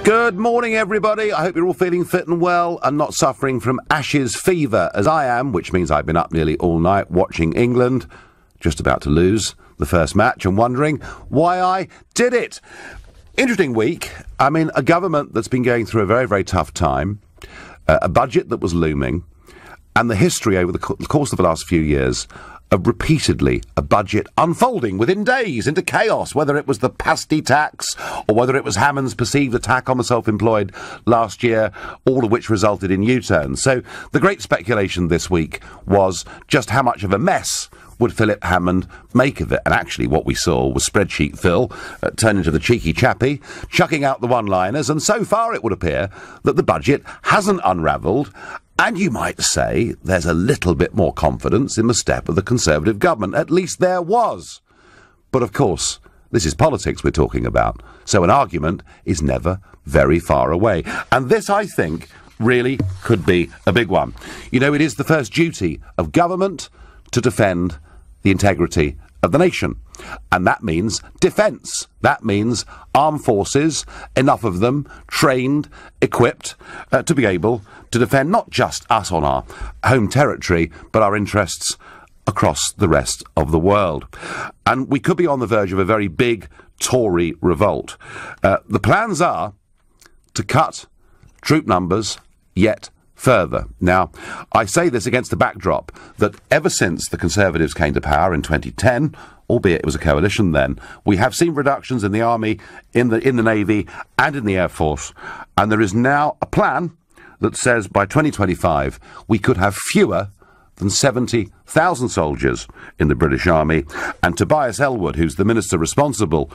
Good morning, everybody. I hope you're all feeling fit and well and not suffering from ashes fever, as I am, which means I've been up nearly all night watching England, just about to lose the first match, and wondering why I did it. Interesting week. I mean, a government that's been going through a very, very tough time, a budget that was looming, and the history over the course of the last few years of repeatedly a budget unfolding within days into chaos, whether it was the pasty tax or whether it was Hammond's perceived attack on the self-employed last year, all of which resulted in U-turns. So the great speculation this week was just how much of a mess would Philip Hammond make of it? And actually what we saw was Spreadsheet Phil turn into the cheeky chappie, chucking out the one-liners, and so far it would appear that the budget hasn't unravelled. And you might say there's a little bit more confidence in the step of the Conservative government. At least there was. But of course, this is politics we're talking about. So an argument is never very far away. And this, I think, really could be a big one. You know, it is the first duty of government to defend the integrity of the nation. And that means defence. That means armed forces, enough of them, trained, equipped, to be able to defend not just us on our home territory, but our interests across the rest of the world. And we could be on the verge of a very big Tory revolt. The plans are to cut troop numbers yet further. Now, I say this against the backdrop that ever since the Conservatives came to power in 2010, albeit it was a coalition then, we have seen reductions in the Army, in the Navy and in the Air Force, and there is now a plan that says by 2025 we could have fewer than 70,000 soldiers in the British Army. And Tobias Ellwood, who's the minister responsible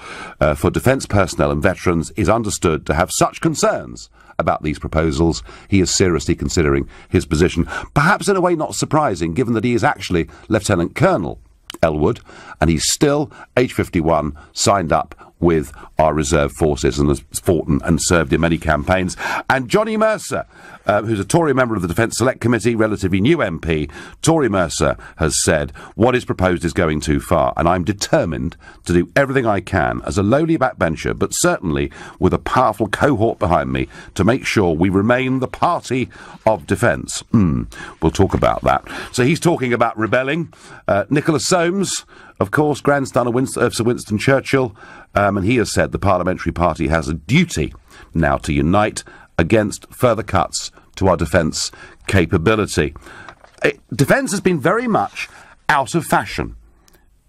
for defence personnel and veterans, is understood to have such concerns about these proposals, he is seriously considering his position. Perhaps in a way not surprising, given that he is actually Lieutenant Colonel Ellwood, and he's still, age 51, signed up with our reserve forces and has fought and served in many campaigns. And Johnny Mercer, who's a Tory member of the Defence Select Committee, relatively new MP, Tory Mercer has said what is proposed is going too far, and I'm determined to do everything I can as a lowly backbencher, but certainly with a powerful cohort behind me, to make sure we remain the party of defence. We'll talk about that. So he's talking about rebelling. Nicholas Soames, of course, grandson of Sir Winston Churchill, and he has said the parliamentary party has a duty now to unite against further cuts to our defence capability. Defence has been very much out of fashion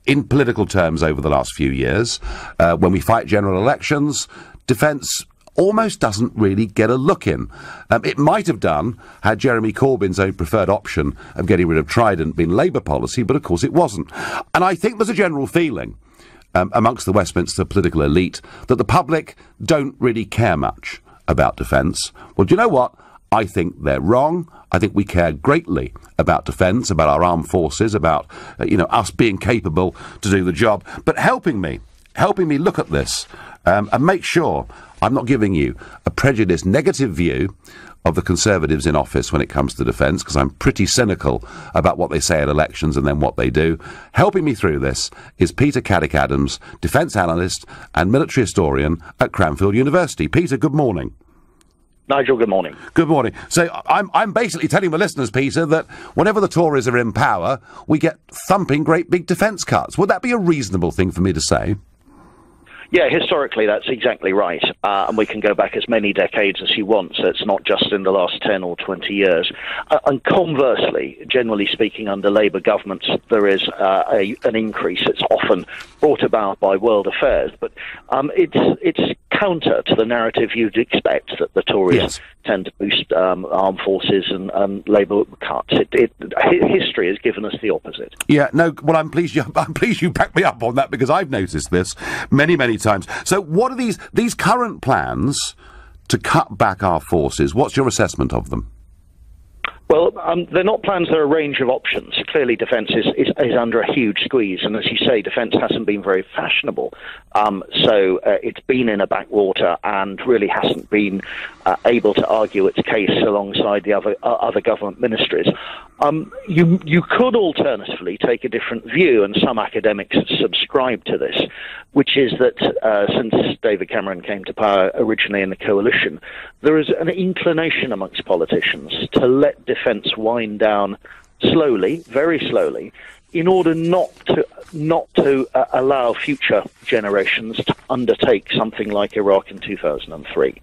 in political terms over the last few years. When we fight general elections, defence almost doesn't really get a look in. It might have done had Jeremy Corbyn's own preferred option of getting rid of Trident been Labour policy, but of course it wasn't. And I think there's a general feeling amongst the Westminster political elite that the public don't really care much about defence. Well, do you know what? I think they're wrong. I think we care greatly about defence, about our armed forces, about us being capable to do the job. But helping me look at this and make sure I'm not giving you a prejudiced, negative view of the Conservatives in office when it comes to defence, because I'm pretty cynical about what they say at elections and then what they do. Helping me through this is Peter Caddick-Adams, defence analyst and military historian at Cranfield University. Peter, good morning. Nigel, good morning. Good morning. So I'm basically telling the listeners, Peter, that whenever the Tories are in power, we get thumping great big defence cuts. Would that be a reasonable thing for me to say? Yeah, historically, that's exactly right. And we can go back as many decades as you want, so it's not just in the last 10 or 20 years. And conversely, generally speaking, under Labour governments, there is an increase. It's often brought about by world affairs, but it's counter to the narrative you'd expect that the Tories tend to boost armed forces and Labour cuts. History has given us the opposite. Yeah, no, well, I'm pleased you back me up on that, because I've noticed this many times. So what are these current plans to cut back our forces? What's your assessment of them? Well, they're not plans, they're a range of options. Clearly, defence is under a huge squeeze, and as you say, defence hasn't been very fashionable. So it's been in a backwater and really hasn't been able to argue its case alongside the other government ministries. You could alternatively take a different view, and some academics subscribe to this, which is that since David Cameron came to power originally in the coalition, there is an inclination amongst politicians to let defence wind down slowly, very slowly, in order not to allow future generations to undertake something like Iraq in 2003.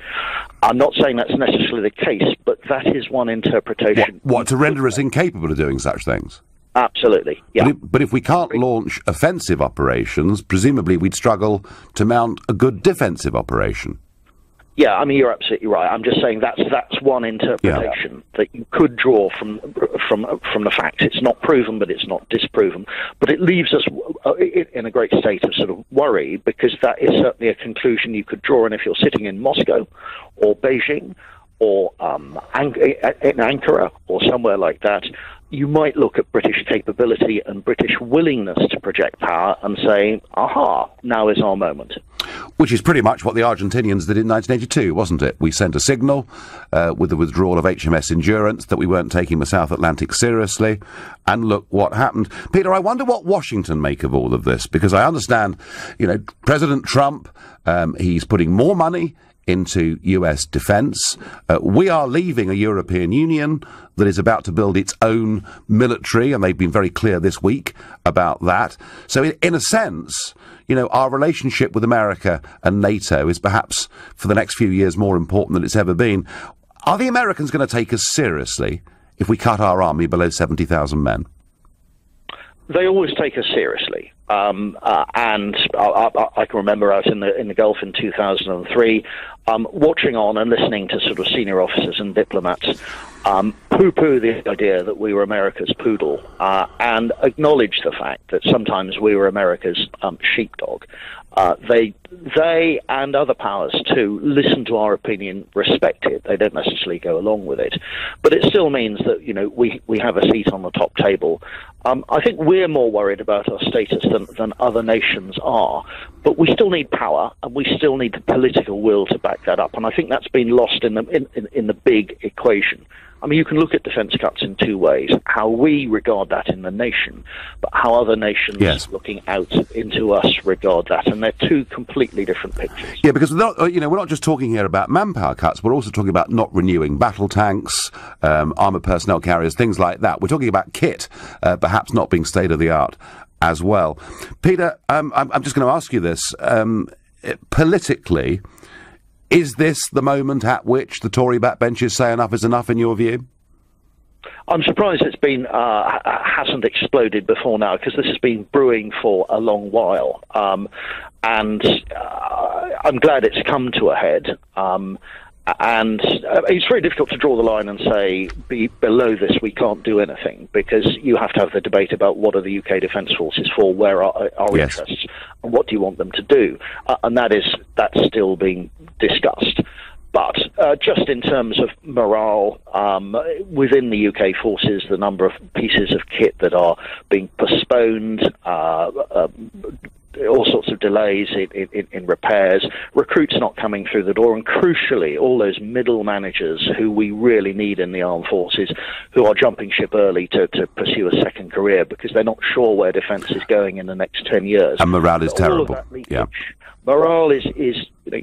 I'm not saying that's necessarily the case, but that is one interpretation. What to render us incapable of doing such things? Absolutely, yeah. But if we can't launch offensive operations, presumably we'd struggle to mount a good defensive operation. Yeah, I mean, you're absolutely right. I'm just saying that's one interpretation that you could draw from the fact. It's not proven, but it's not disproven. But it leaves us in a great state of sort of worry, because that is certainly a conclusion you could draw. And if you're sitting in Moscow or Beijing or in Ankara or somewhere like that, you might look at British capability and British willingness to project power and say, aha, now is our moment. Which is pretty much what the Argentinians did in 1982, wasn't it? We sent a signal with the withdrawal of HMS Endurance that we weren't taking the South Atlantic seriously, and look what happened. Peter, I wonder what Washington make of all of this, because I understand, President Trump, he's putting more money into US defence. We are leaving a European Union that is about to build its own military, and they've been very clear this week about that. So in a sense, our relationship with America and NATO is perhaps for the next few years more important than it's ever been. Are the Americans going to take us seriously if we cut our army below 70,000 men? They always take us seriously. And I can remember I was in the Gulf in 2003, watching on and listening to sort of senior officers and diplomats poo-poo the idea that we were America's poodle, and acknowledge the fact that sometimes we were America's sheepdog. They and other powers too listen to our opinion, respect it. They don't necessarily go along with it, but it still means that we have a seat on the top table. I think we're more worried about our status than other nations are, but we still need power and we still need the political will to back that up. And I think that's been lost in the big equation. I mean, you can look at defence cuts in two ways: how we regard that in the nation, but how other nations looking out into us regard that, and they're two completely different pictures. Yeah, because we're not just talking here about manpower cuts. We're also talking about not renewing battle tanks, armoured personnel carriers, things like that. We're talking about kit, perhaps not being state of the art as well. Peter, I'm just going to ask you this politically. Is this the moment at which the Tory backbenchers say enough is enough, in your view? I'm surprised it's been hasn't exploded before now, because this has been brewing for a long while, and I'm glad it's come to a head. And it's very difficult to draw the line and say, below this we can't do anything, because you have to have the debate about what are the UK Defence Forces for, where are our interests, and what do you want them to do? And that's still being discussed. But just in terms of morale, within the UK forces, the number of pieces of kit that are being postponed, all sorts of delays in repairs, recruits not coming through the door, and crucially, all those middle managers who we really need in the armed forces, who are jumping ship early to pursue a second career because they're not sure where defence is going in the next 10 years. And morale is terrible. Morale is I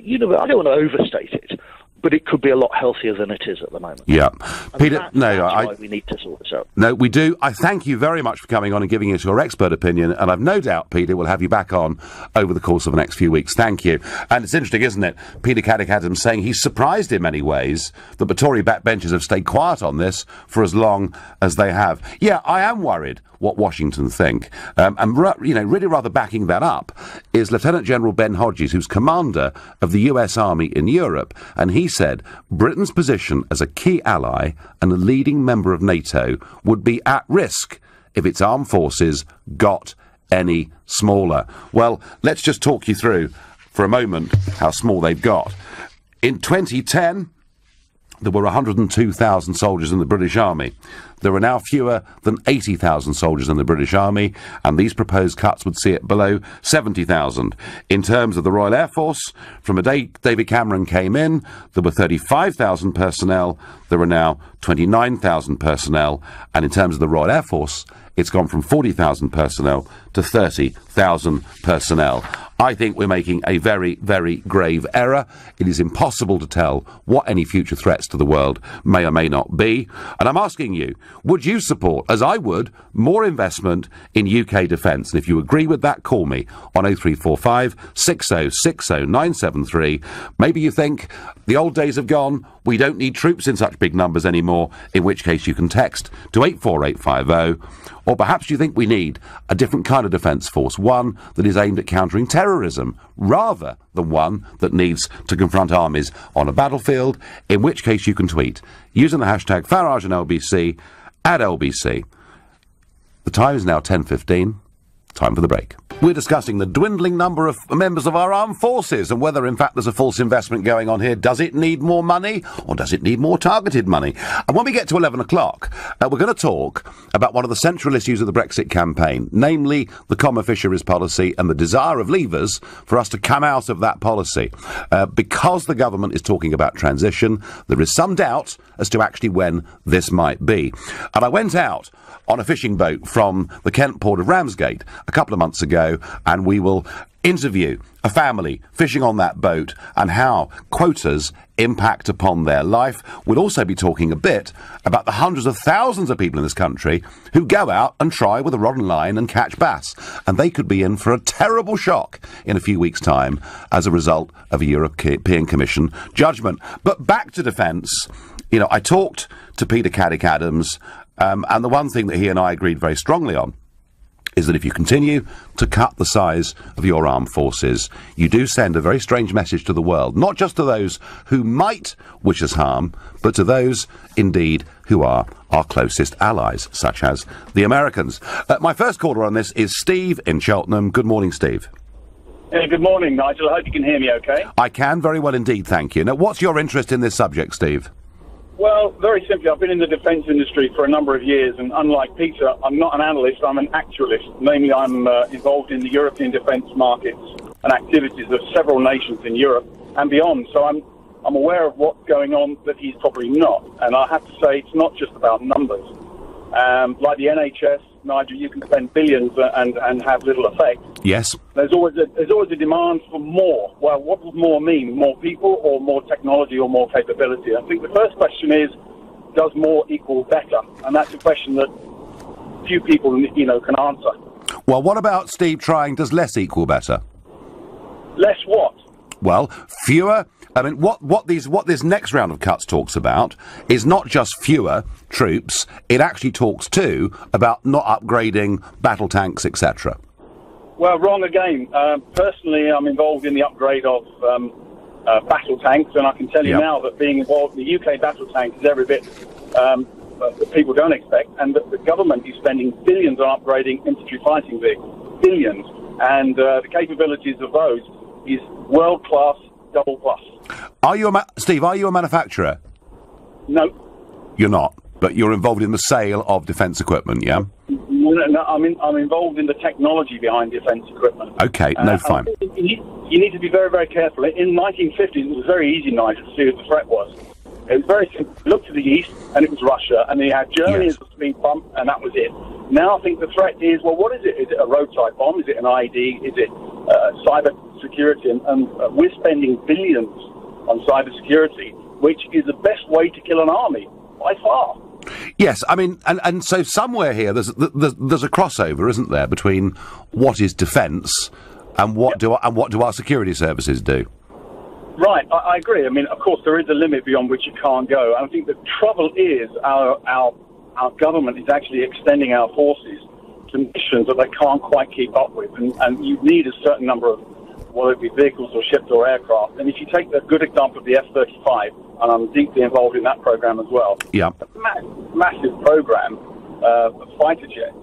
don't want to overstate it, but it could be a lot healthier than it is at the moment. Yeah. And Peter, that's why we need to sort this out. No, we do. I thank you very much for coming on and giving us your expert opinion, and I've no doubt, Peter, we'll have you back on over the course of the next few weeks. Thank you. And it's interesting, isn't it? Peter Caddick-Adams saying he's surprised in many ways that the Tory backbenchers have stayed quiet on this for as long as they have. Yeah, I am worried what Washington think. And really rather backing that up is Lieutenant General Ben Hodges, who's commander of the US Army in Europe, and he said Britain's position as a key ally and a leading member of NATO would be at risk if its armed forces got any smaller. Well, let's just talk you through for a moment how small they've got. In 2010, there were 102,000 soldiers in the British Army. There are now fewer than 80,000 soldiers in the British Army, and these proposed cuts would see it below 70,000. In terms of the Royal Air Force, from the day David Cameron came in, there were 35,000 personnel. There are now 29,000 personnel. And in terms of the Royal Air Force, it's gone from 40,000 personnel to 30,000 personnel. I think we're making a very, very grave error. It is impossible to tell what any future threats to the world may or may not be. And I'm asking you, would you support, as I would, more investment in UK defence? And if you agree with that, call me on 0345 6060 973. Maybe you think the old days have gone, we don't need troops in such big numbers anymore, in which case you can text to 84850. Or perhaps you think we need a different kind of defence force, one that is aimed at countering terrorism, rather than one that needs to confront armies on a battlefield, in which case you can tweet using the hashtag Farage and LBC at LBC. The time is now 10:15. Time for the break. We're discussing the dwindling number of members of our armed forces and whether, in fact, there's a false investment going on here. Does it need more money or does it need more targeted money? And when we get to 11 o'clock, we're going to talk about one of the central issues of the Brexit campaign, namely the Common Fisheries Policy and the desire of leavers for us to come out of that policy. Because the government is talking about transition, there is some doubt as to actually when this might be. And I went out on a fishing boat from the Kent port of Ramsgate a couple of months ago, and we will interview a family fishing on that boat and how quotas impact upon their life. We'll also be talking a bit about the hundreds of thousands of people in this country who go out and try with a rod and line and catch bass, and they could be in for a terrible shock in a few weeks' time as a result of a European Commission judgment. But back to defence. You know, I talked to Peter Caddick-Adams, and the one thing that he and I agreed very strongly on is that if you continue to cut the size of your armed forces, you do send a very strange message to the world, not just to those who might wish us harm, but to those, indeed, who are our closest allies, such as the Americans. My first caller on this is Steve in Cheltenham. Good morning, Steve. Hey, good morning, Nigel. I hope you can hear me okay. I can, very well indeed, thank you. Now, what's your interest in this subject, Steve? Well, very simply, I've been in the defence industry for a number of years, and unlike Peter, I'm not an analyst, I'm an actualist. Namely, I'm involved in the European defence markets and activities of several nations in Europe and beyond. So I'm aware of what's going on that he's probably not. And I have to say, it's not just about numbers. Like the NHS, Nigel, you can spend billions and have little effect. Yes. There's always a demand for more. Well, what does more mean? More people or more technology or more capability? I think the first question is, does more equal better? And that's a question that few people, can answer. Well, what about, Steve, trying does less equal better? Less what? Well, fewer. I mean, what this next round of cuts talks about is not just fewer troops. It actually talks too about not upgrading battle tanks, etc. Well, wrong again. Personally, I'm involved in the upgrade of battle tanks, and I can tell you now that being involved in the UK battle tank is every bit that people don't expect, and that the government is spending billions on upgrading infantry fighting vehicles, billions, and the capabilities of those is world-class, double plus. Steve, are you a manufacturer? No. You're not, but you're involved in the sale of defence equipment, yeah? No, I'm involved in the technology behind defence equipment. OK, no, fine. You need to be very, very careful. In the 1950s, it was very easy, Nigel, to see what the threat was. It was very simple. Look to the east, and it was Russia, and then you had Germany as a speed bump, and that was it. Now I think the threat is, well, what is it? Is it a roadside bomb? Is it an ID? Is it cyber security? And we're spending billions on cyber security, which is the best way to kill an army, by far. Yes, I mean, and so somewhere here there's a crossover, isn't there, between what is defence and what do our security services do? Right, I agree. I mean, of course, there is a limit beyond which you can't go. I think the trouble is our government is actually extending our forces to missions that they can't quite keep up with, and you need a certain number of, whether it be vehicles or ships or aircraft. And if you take a good example of the F-35, and I'm deeply involved in that program as well. Yeah, a massive program of fighter jets,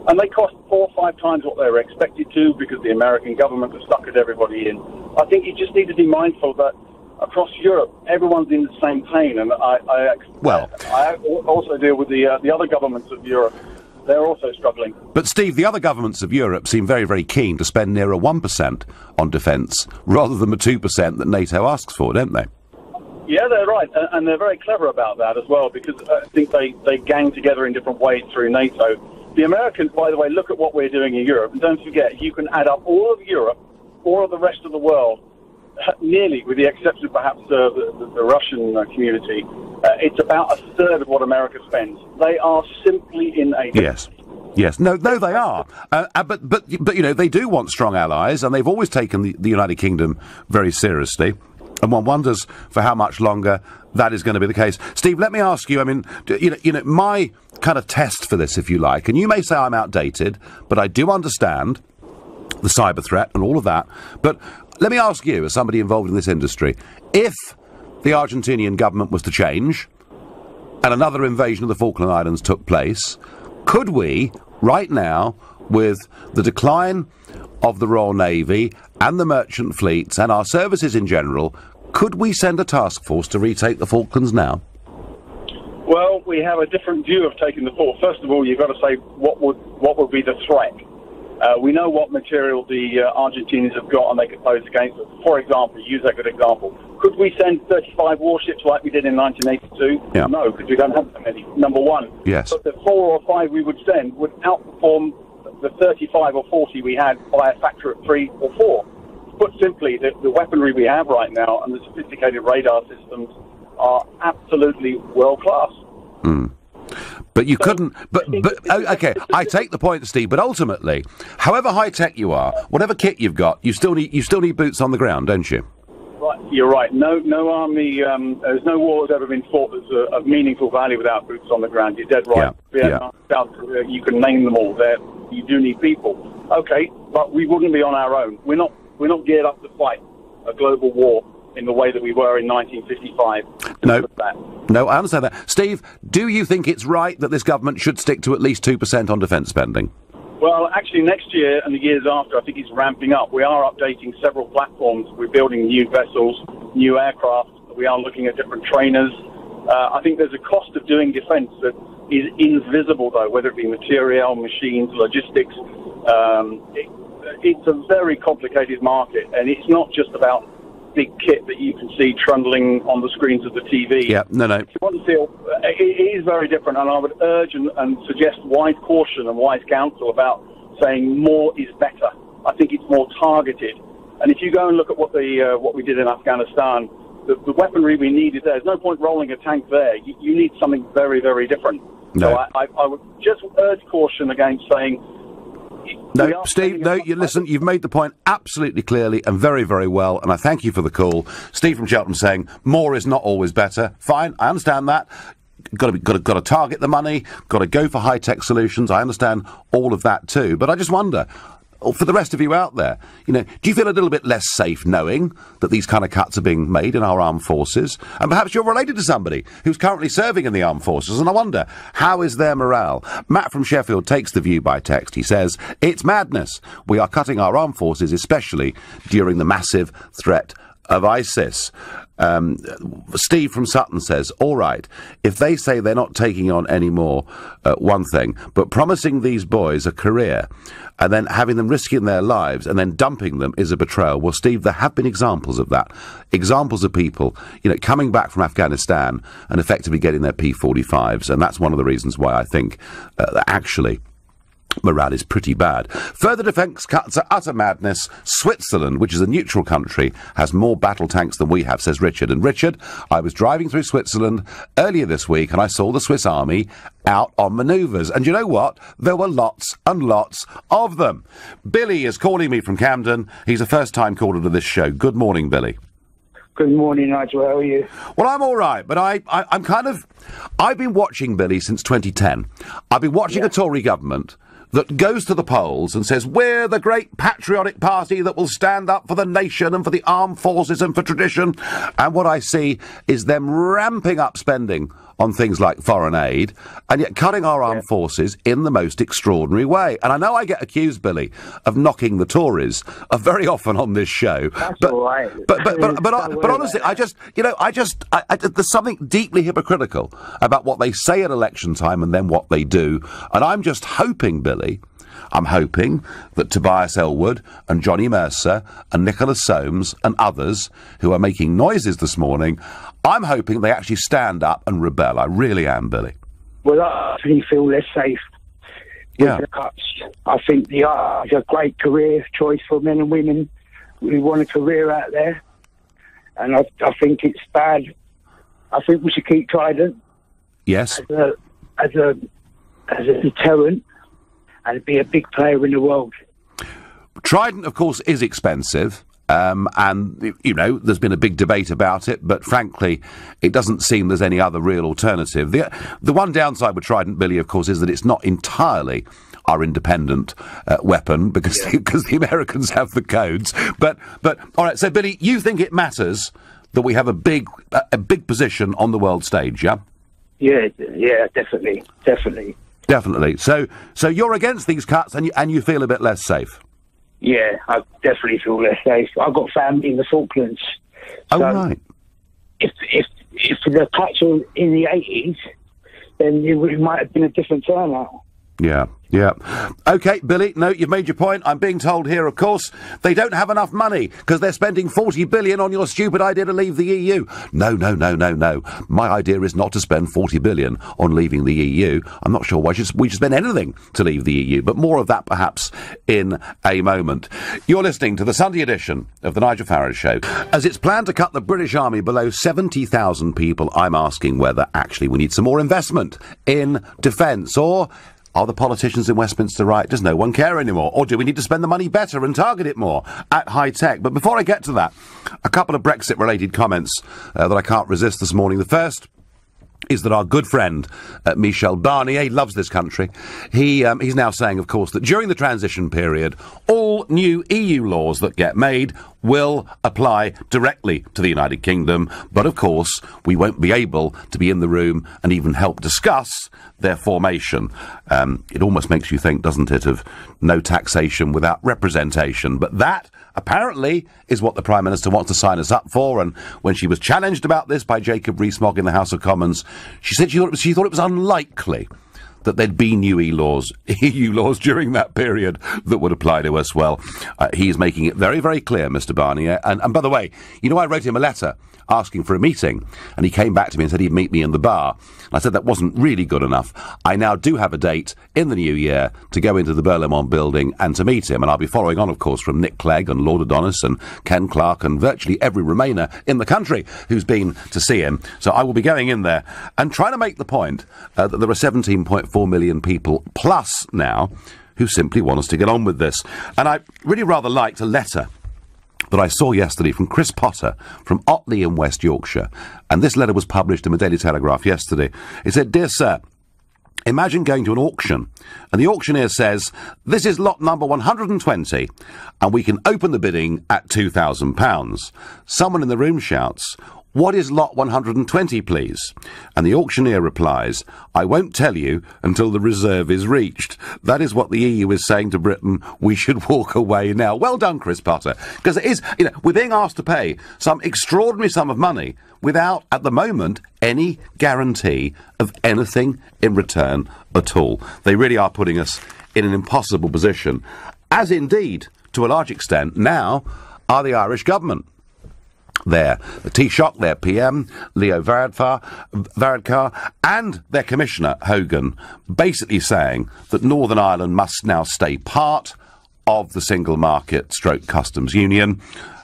and they cost 4 or 5 times what they were expected to because the American government has suckered everybody in. I think you just need to be mindful that across Europe, everyone's in the same pain, and I also deal with the other governments of Europe. They're also struggling. But, Steve, the other governments of Europe seem very, very keen to spend nearer 1% on defence rather than the 2% that NATO asks for, don't they? Yeah, they're right, and they're very clever about that as well, because I think they gang together in different ways through NATO. The Americans, by the way, look at what we're doing in Europe, and don't forget, you can add up all of Europe, all of the rest of the world, nearly, with the exception of perhaps the Russian community, it's about a third of what America spends. They are simply in a... Yes. No, they are. But you know, they do want strong allies, and they've always taken the United Kingdom very seriously. And one wonders for how much longer that is going to be the case. Steve, let me ask you, I mean, you know, my kind of test for this, if you like, and you may say I'm outdated, but I do understand the cyber threat and all of that. But let me ask you, as somebody involved in this industry, if the Argentinian government was to change and another invasion of the Falkland Islands took place, could we, right now, with the decline of the Royal Navy and the merchant fleets and our services in general, could we send a task force to retake the Falklands now? Well, we have a different view of taking the fort. First of all, you've got to say what would be the threat. We know what material the Argentinians have got and they could pose against us. For example, use that good example. Could we send 35 warships like we did in 1982? Yeah. No, because we don't have that many, number one. Yes. But the 4 or 5 we would send would outperform the 35 or 40 we had by a factor of 3 or 4. Put simply, the weaponry we have right now and the sophisticated radar systems are absolutely world-class. But you couldn't... But okay, I take the point, Steve, but ultimately, however high-tech you are, whatever kit you've got, you still need boots on the ground, don't you? Right, you're right. No army, there's no war that's ever been fought that's of meaningful value without boots on the ground. You're dead right. Vietnam, South Korea, you can name them all there. You do need people. Okay, but we wouldn't be on our own. We're not geared up to fight a global war in the way that we were in 1955. No, I understand that. Steve, do you think it's right that this government should stick to at least 2% on defence spending? Well, actually, next year and the years after, I think it's ramping up. We are updating several platforms. We're building new vessels, new aircraft. We are looking at different trainers. I think there's a cost of doing defence that is invisible, though, whether it be material, machines, logistics. It's a very complicated market, and it's not just about big kit that you can see trundling on the screens of the TV. Yeah, no. If you want to feel, it is very different, and I would urge and suggest wise caution and wise counsel about saying more is better. I think it's more targeted. And if you go and look at what we did in Afghanistan, the weaponry we needed there, there's no point rolling a tank there. You need something very, very different. No. So I would just urge caution against saying... No, Steve, no, listen, you've made the point absolutely clearly and very, very well, and I thank you for the call. Steve from Cheltenham saying, more is not always better. Fine, I understand that. Got to target the money, got to go for high-tech solutions. I understand all of that too, but I just wonder, for the rest of you out there, you know, do you feel a little bit less safe knowing that these kind of cuts are being made in our armed forces? And perhaps you're related to somebody who's currently serving in the armed forces, and I wonder, how is their morale? Matt from Sheffield takes the view by text. He says, it's madness. We are cutting our armed forces, especially during the massive threat of ISIS. Steve from Sutton says, all right, if they say they're not taking on any more, one thing, but promising these boys a career and then having them risking their lives and then dumping them is a betrayal. Well, Steve, there have been examples of that. Examples of people, you know, coming back from Afghanistan and effectively getting their P45s, and that's one of the reasons why I think that actually morale is pretty bad. Further defence cuts are utter madness. Switzerland, which is a neutral country, has more battle tanks than we have, says Richard. And Richard, I was driving through Switzerland earlier this week and I saw the Swiss Army out on manoeuvres. And you know what? There were lots and lots of them. Billy is calling me from Camden. He's a first-time caller to this show. Good morning, Billy. Good morning, Nigel. How are you? Well, I'm all right, but I'm kind of... I've been watching, Billy, since 2010. I've been watching a Tory government that goes to the polls and says, we're the great patriotic party that will stand up for the nation and for the armed forces and for tradition. And what I see is them ramping up spending on things like foreign aid, and yet cutting our armed forces in the most extraordinary way. And I know I get accused, Billy, of knocking the Tories very often on this show. That's all right. But honestly, there's something deeply hypocritical about what they say at election time and then what they do. And I'm just hoping, Billy, I'm hoping that Tobias Ellwood and Johnny Mercer and Nicholas Soames and others who are making noises this morning, I'm hoping they actually stand up and rebel. I really am, Billy. Well, I actually feel less safe with the cuts. I think the art is a great career choice for men and women who want a career out there. And I think it's bad. I think we should keep Trident. Yes. As a deterrent. And be a big player in the world. Trident, of course, is expensive, and, you know, there's been a big debate about it, but frankly, it doesn't seem there's any other real alternative. The one downside with Trident, Billy, of course, is that it's not entirely our independent weapon, because the Americans have the codes. But all right, so, Billy, you think it matters that we have a big position on the world stage, yeah? Yeah, definitely. Definitely. So you're against these cuts, and you feel a bit less safe. Yeah, I definitely feel less safe. I've got family in the Falklands. Oh, so right. If the cuts were in the 80s, then it might have been a different turnout. Yeah. OK, Billy, no, you've made your point. I'm being told here, of course, they don't have enough money because they're spending 40 billion on your stupid idea to leave the EU. No. My idea is not to spend 40 billion on leaving the EU. I'm not sure why we should spend anything to leave the EU, but more of that perhaps in a moment. You're listening to the Sunday edition of the Nigel Farage Show. As it's planned to cut the British Army below 70,000 people, I'm asking whether actually we need some more investment in defence, or are the politicians in Westminster right? Does no one care anymore? Or do we need to spend the money better and target it more at high tech? But before I get to that, a couple of Brexit-related comments that I can't resist this morning. The first is that our good friend Michel Barnier loves this country. He's now saying, of course, that during the transition period, all new EU laws that get made will apply directly to the United Kingdom, but of course we won't be able to be in the room and even help discuss their formation. It almost makes you think, doesn't it, of no taxation without representation. But that, apparently, is what the Prime Minister wants to sign us up for. And when she was challenged about this by Jacob Rees-Mogg in the House of Commons, she said she thought it was unlikely that there'd be new EU laws during that period that would apply to us. Well, he's making it very, very clear, Mr. Barnier. And by the way, you know, I wrote him a letter asking for a meeting, and he came back to me and said he'd meet me in the bar. And I said that wasn't really good enough. I now do have a date in the new year to go into the Berlaymont building and to meet him, and I'll be following on, of course, from Nick Clegg and Lord Adonis and Ken Clark and virtually every Remainer in the country who's been to see him. So I will be going in there and trying to make the point that there are 17.4 million people plus now who simply want us to get on with this. And I really rather liked a letter that I saw yesterday from Chris Potter from Otley in West Yorkshire, and this letter was published in the Daily Telegraph yesterday. It said, "Dear Sir, imagine going to an auction, and the auctioneer says, this is lot number 120, and we can open the bidding at £2,000. Someone in the room shouts, what is lot 120, please? And the auctioneer replies, I won't tell you until the reserve is reached. That is what the EU is saying to Britain. We should walk away now." Well done, Chris Potter. Because it is, you know, we're being asked to pay some extraordinary sum of money without, at the moment, any guarantee of anything in return at all. They really are putting us in an impossible position, as indeed, to a large extent, now are the Irish government. The Taoiseach, their PM, Leo Varadkar, and their Commissioner, Hogan, basically saying that Northern Ireland must now stay part of the single market / customs union.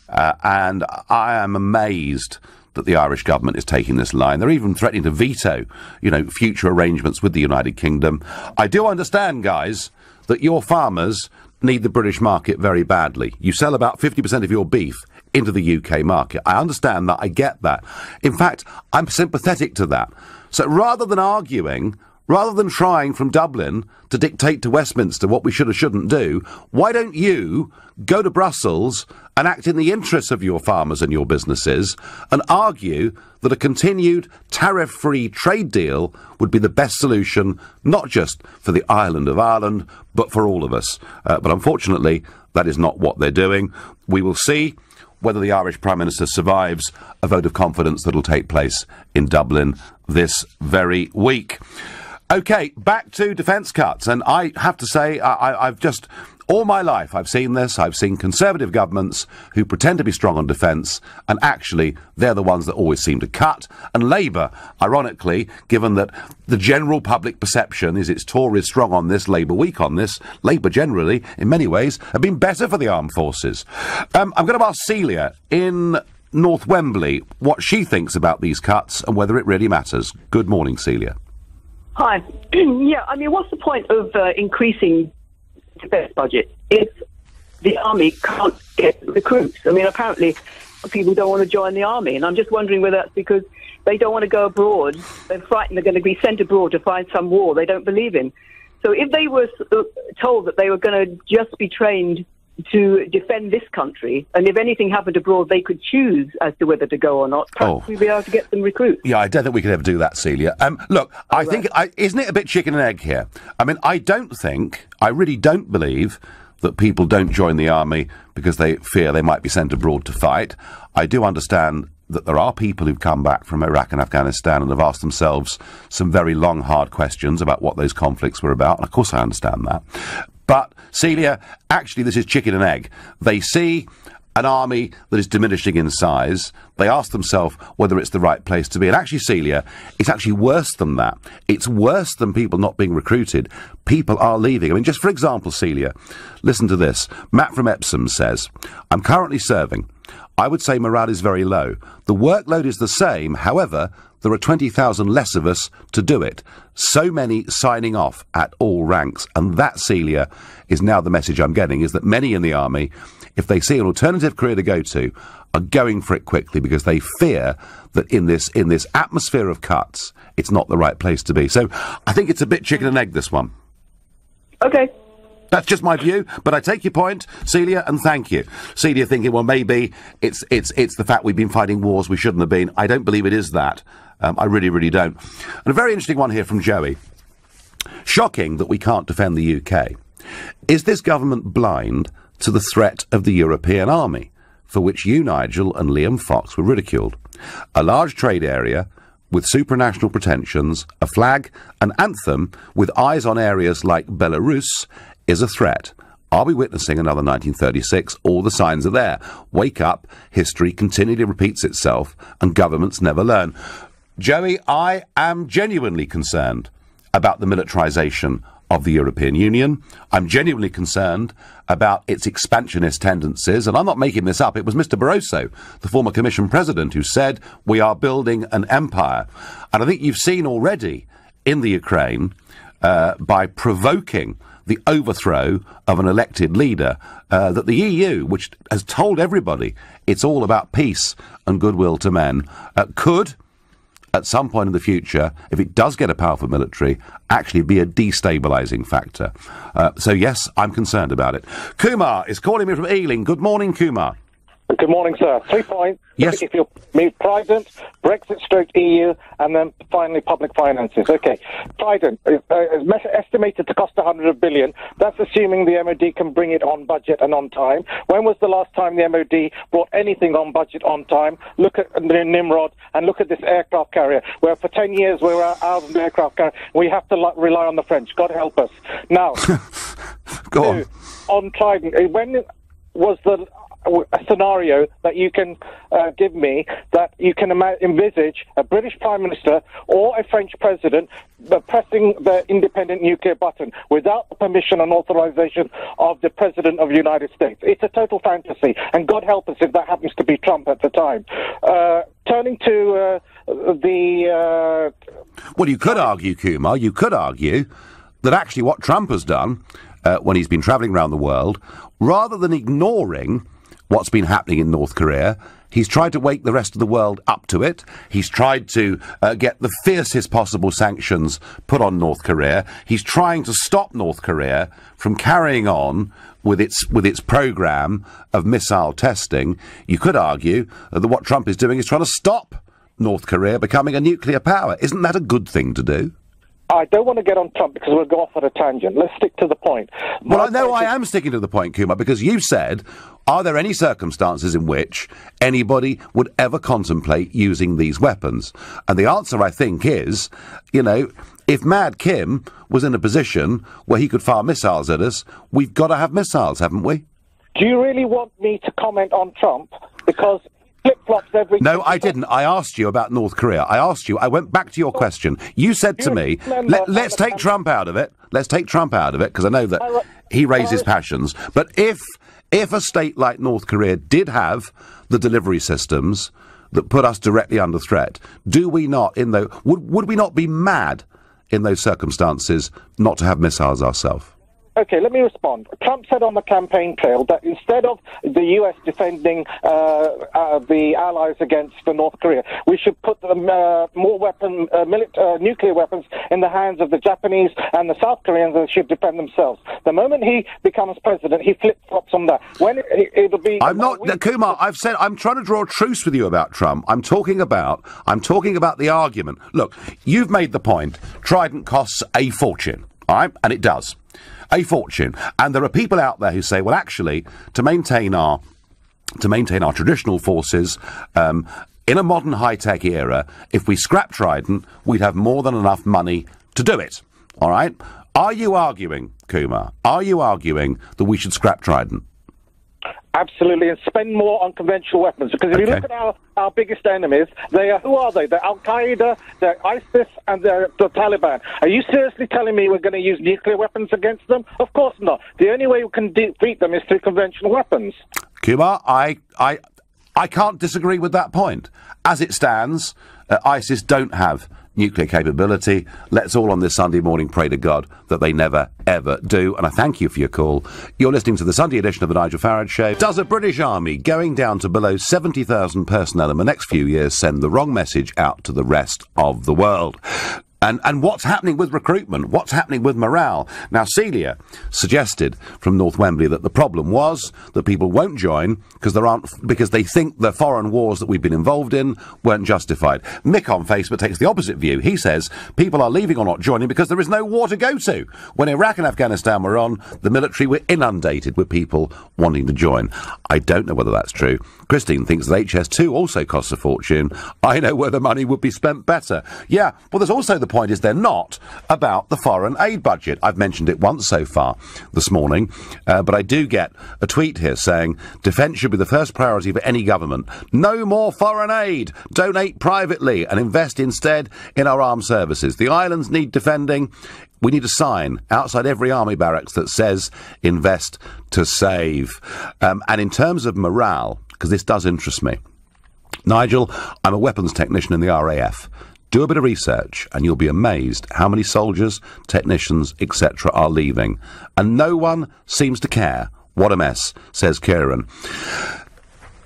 And I am amazed that the Irish government is taking this line. They're even threatening to veto, you know, future arrangements with the United Kingdom. I do understand, guys, that your farmers need the British market very badly. You sell about 50% of your beef into the UK market. I understand that. I get that. In fact, I'm sympathetic to that. So rather than arguing rather than trying from Dublin to dictate to Westminster what we should or shouldn't do, why don't you go to Brussels and act in the interests of your farmers and your businesses and argue that a continued tariff-free trade deal would be the best solution, not just for the island of Ireland, but for all of us. But unfortunately, that is not what they're doing. We will see whether the Irish Prime Minister survives a vote of confidence that will take place in Dublin this very week. OK, back to defence cuts. And I have to say, I've just... all my life I've seen this. I've seen Conservative governments who pretend to be strong on defence, and actually they're the ones that always seem to cut. And Labour, ironically, given that the general public perception is it's Tories strong on this, Labour weak on this, Labour generally, in many ways, have been better for the armed forces. I'm going to ask Celia in North Wembley what she thinks about these cuts and whether it really matters. Good morning, Celia. Hi. Yeah, I mean, what's the point of increasing defence budget if the army can't get recruits? I mean, apparently people don't want to join the army, and I'm just wondering whether that's because they don't want to go abroad. They're frightened they're going to be sent abroad to fight some war they don't believe in. So if they were told that they were going to just be trained to defend this country, and if anything happened abroad, they could choose as to whether to go or not, perhaps we'd be able to get some recruits. Yeah, I don't think we could ever do that, Celia. Look, I think, isn't it a bit chicken and egg here? I mean, I really don't believe that people don't join the army because they fear they might be sent abroad to fight. I do understand that there are people who've come back from Iraq and Afghanistan and have asked themselves some very long, hard questions about what those conflicts were about, and of course I understand that. But, Celia, actually this is chicken and egg. They see an army that is diminishing in size. They ask themselves whether it's the right place to be. And actually, Celia, it's actually worse than that. It's worse than people not being recruited. People are leaving. I mean, just for example, Celia, listen to this. Matt from Epsom says, I'm currently serving. I would say morale is very low. The workload is the same. However, there are 20,000 less of us to do it. So many signing off at all ranks. And that, Celia, is now the message I'm getting, is that many in the army, if they see an alternative career to go to, are going for it quickly because they fear that in this atmosphere of cuts, it's not the right place to be. So I think it's a bit chicken and egg, this one. OK. That's just my view, but I take your point, Celia, and thank you. Celia thinking, well, maybe it's the fact we've been fighting wars we shouldn't have been. I don't believe it is that. I really, really don't. And a very interesting one here from Joey. Shocking that we can't defend the UK. Is this government blind to the threat of the European army, for which you, Nigel, and Liam Fox were ridiculed? A large trade area with supranational pretensions, a flag, an anthem, with eyes on areas like Belarus, is a threat. Are we witnessing another 1936? All the signs are there. Wake up, history continually repeats itself, and governments never learn. Joey, I am genuinely concerned about the militarisation of the European Union. I'm genuinely concerned about its expansionist tendencies, and I'm not making this up. It was Mr. Barroso, the former Commission President, who said, we are building an empire. And I think you've seen already in the Ukraine, by provoking the overthrow of an elected leader, that the EU, which has told everybody it's all about peace and goodwill to men, could, at some point in the future, if it does get a powerful military, actually be a destabilising factor. So yes, I'm concerned about it. Kumar is calling me from Ealing. Good morning, Kumar. Good morning, sir. 3 points. Yes. If you're Trident, Brexit stroke EU, and then finally public finances. Okay. Trident is estimated to cost 100 billion. That's assuming the MOD can bring it on budget and on time. When was the last time the MOD brought anything on budget on time? Look at the Nimrod and look at this aircraft carrier, where for 10 years we were out of the aircraft carrier. We have to rely on the French. God help us. Now, Go on Trident, when was a scenario that you can give me that you can envisage a British Prime Minister or a French President pressing the independent nuclear button without the permission and authorization of the President of the United States? It's a total fantasy, and God help us if that happens to be Trump at the time. Turning to Well, you could argue, Kumar, that actually what Trump has done when he's been travelling around the world, rather than ignoring what's been happening in North Korea. He's tried to wake the rest of the world up to it. He's tried to get the fiercest possible sanctions put on North Korea. He's trying to stop North Korea from carrying on with its program of missile testing. You could argue that what Trump is doing is trying to stop North Korea becoming a nuclear power. Isn't that a good thing to do? I don't want to get on Trump because we'll go off on a tangent. Let's stick to the point. Well, I know I am sticking to the point, Kumar, because you said, are there any circumstances in which anybody would ever contemplate using these weapons? And the answer, I think, is, you know, if Mad Kim was in a position where he could fire missiles at us, we've got to have missiles, haven't we? Do you really want me to comment on Trump? Because flip-flops every... No, I didn't. I asked you about North Korea. I went back to your question. You said to me, let's take Trump out of it. Let's take Trump out of it, because I know that he raises passions. But if a state like North Korea did have the delivery systems that put us directly under threat, would we not be mad in those circumstances not to have missiles ourselves? Okay, let me respond. Trump said on the campaign trail that instead of the U.S. defending the allies against North Korea, we should put more nuclear weapons in the hands of the Japanese and the South Koreans, and should defend themselves. The moment he becomes president, he flip-flops on that. It'll be... I'm not... Kumar, I've said I'm trying to draw a truce with you about Trump. I'm talking about the argument. Look, you've made the point. Trident costs a fortune, all right? And it does. A fortune. And there are people out there who say, well, actually, to maintain our traditional forces in a modern high-tech era, if we scrap Trident, we'd have more than enough money to do it. All right? Are you arguing, Kumar, that we should scrap Trident? Absolutely, and spend more on conventional weapons. Because if you look at our biggest enemies, who are they? They're Al-Qaeda, they're ISIS, and they're the Taliban. Are you seriously telling me we're going to use nuclear weapons against them? Of course not. The only way we can defeat them is through conventional weapons. Kumar, I can't disagree with that point. As it stands, ISIS don't have nuclear capability. Let's all on this Sunday morning pray to God that they never, ever do. And I thank you for your call. You're listening to the Sunday edition of the Nigel Farage Show. Does a British Army going down to below 70,000 personnel in the next few years send the wrong message out to the rest of the world? And what's happening with recruitment? What's happening with morale? Now, Celia suggested from North Wembley that the problem was that people won't join because they think the foreign wars that we've been involved in weren't justified. Mick on Facebook takes the opposite view. He says people are leaving or not joining because there is no war to go to. When Iraq and Afghanistan were on, the military were inundated with people wanting to join. I don't know whether that's true. Christine thinks that HS2 also costs a fortune. I know where the money would be spent better. Yeah, well, there's also the point is they're not about the foreign aid budget. I've mentioned it once so far this morning, but I do get a tweet here saying defence should be the first priority for any government. No more foreign aid. Donate privately and invest instead in our armed services. The islands need defending. We need a sign outside every army barracks that says invest to save. And in terms of morale, because this does interest me, Nigel, I'm a weapons technician in the RAF. Do a bit of research and you'll be amazed how many soldiers, technicians, etc. are leaving. And no one seems to care. What a mess, says Kieran.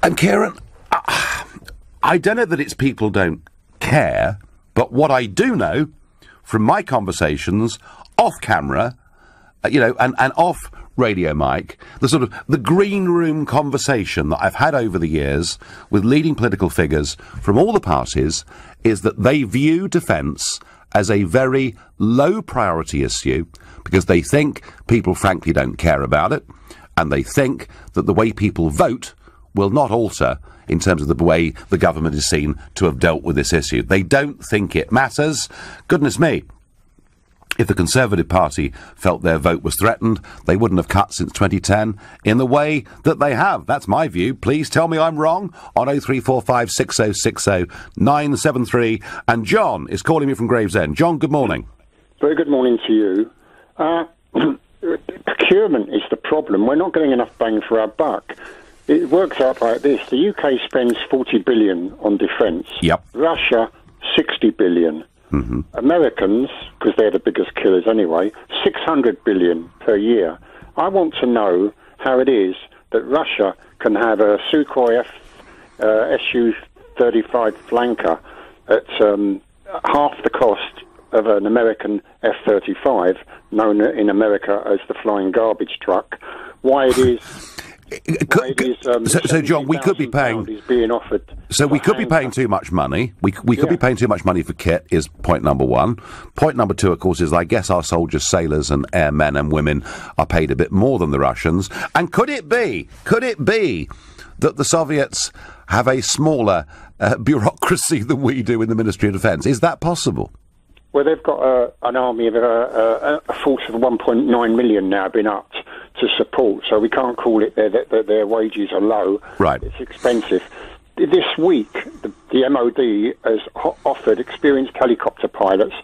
And Kieran, I don't know that it's people don't care, but what I do know from my conversations off camera, and off radio mic, the green room conversation that I've had over the years with leading political figures from all the parties is that they view defence as a very low priority issue because they think people frankly don't care about it, and they think that the way people vote will not alter in terms of the way the government is seen to have dealt with this issue. They don't think it matters. Goodness me. If the Conservative Party felt their vote was threatened, they wouldn't have cut since 2010 in the way that they have. That's my view. Please tell me I'm wrong on 0345 6060 973. And John is calling me from Gravesend. John, good morning. Very good morning to you. Procurement is the problem. We're not getting enough bang for our buck. It works out like this. The UK spends 40 billion on defence. Yep. Russia, 60 billion. Mm-hmm. Americans, because they're the biggest killers anyway, 600 billion per year. I want to know how it is that Russia can have a Sukhoi Su-35 flanker at half the cost of an American F-35, known in America as the flying garbage truck, why it is... So, John, we could be paying. Being offered. So we could be paying too much money. We could be paying too much money for kit. Is point number one. Point number two, of course, is I guess our soldiers, sailors, and airmen and women are paid a bit more than the Russians. And could it be that the Soviets have a smaller bureaucracy than we do in the Ministry of Defence? Is that possible? Well, they've got an army of a force of 1.9 million now been upped to support, so we can't call it that their wages are low. Right. It's expensive. This week, the MOD has offered experienced helicopter pilots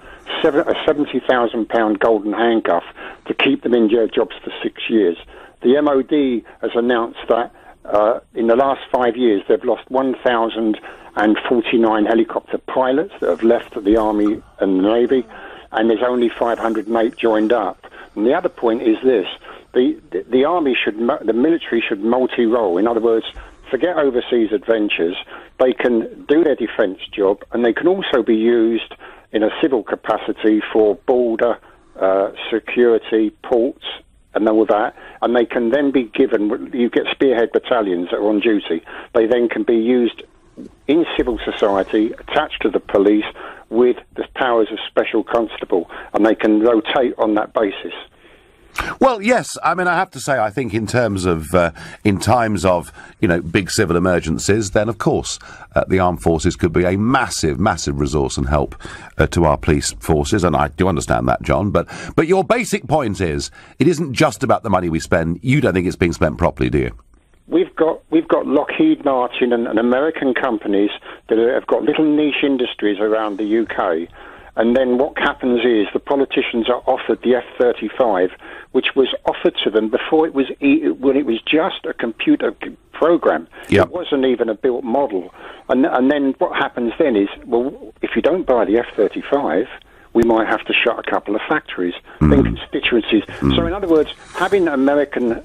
a £70,000 golden handcuff to keep them in their jobs for 6 years. The MOD has announced that in the last 5 years they've lost 1,049 helicopter pilots that have left the Army and the Navy, and there's only 508 joined up. And the other point is this. The army the military should multi-role. In other words, forget overseas adventures. They can do their defence job, and they can also be used in a civil capacity for border security, ports, and all that. And they can then be given. You get spearhead battalions that are on duty. They then can be used in civil society, attached to the police, with the powers of special constable, and they can rotate on that basis. Well, yes. I mean, I have to say, I think in times of, big civil emergencies, then of course the armed forces could be a massive, massive resource and help to our police forces, and I do understand that, John. But your basic point is, it isn't just about the money we spend. You don't think it's being spent properly, do you? We've got Lockheed Martin and American companies that have got little niche industries around the UK. And then what happens is the politicians are offered the F-35, which was offered to them before it was when it was just a computer program. Yep. It wasn't even a built model. And then what happens then is, well, if you don't buy the F-35, we might have to shut a couple of factories, then constituencies. So in other words, having American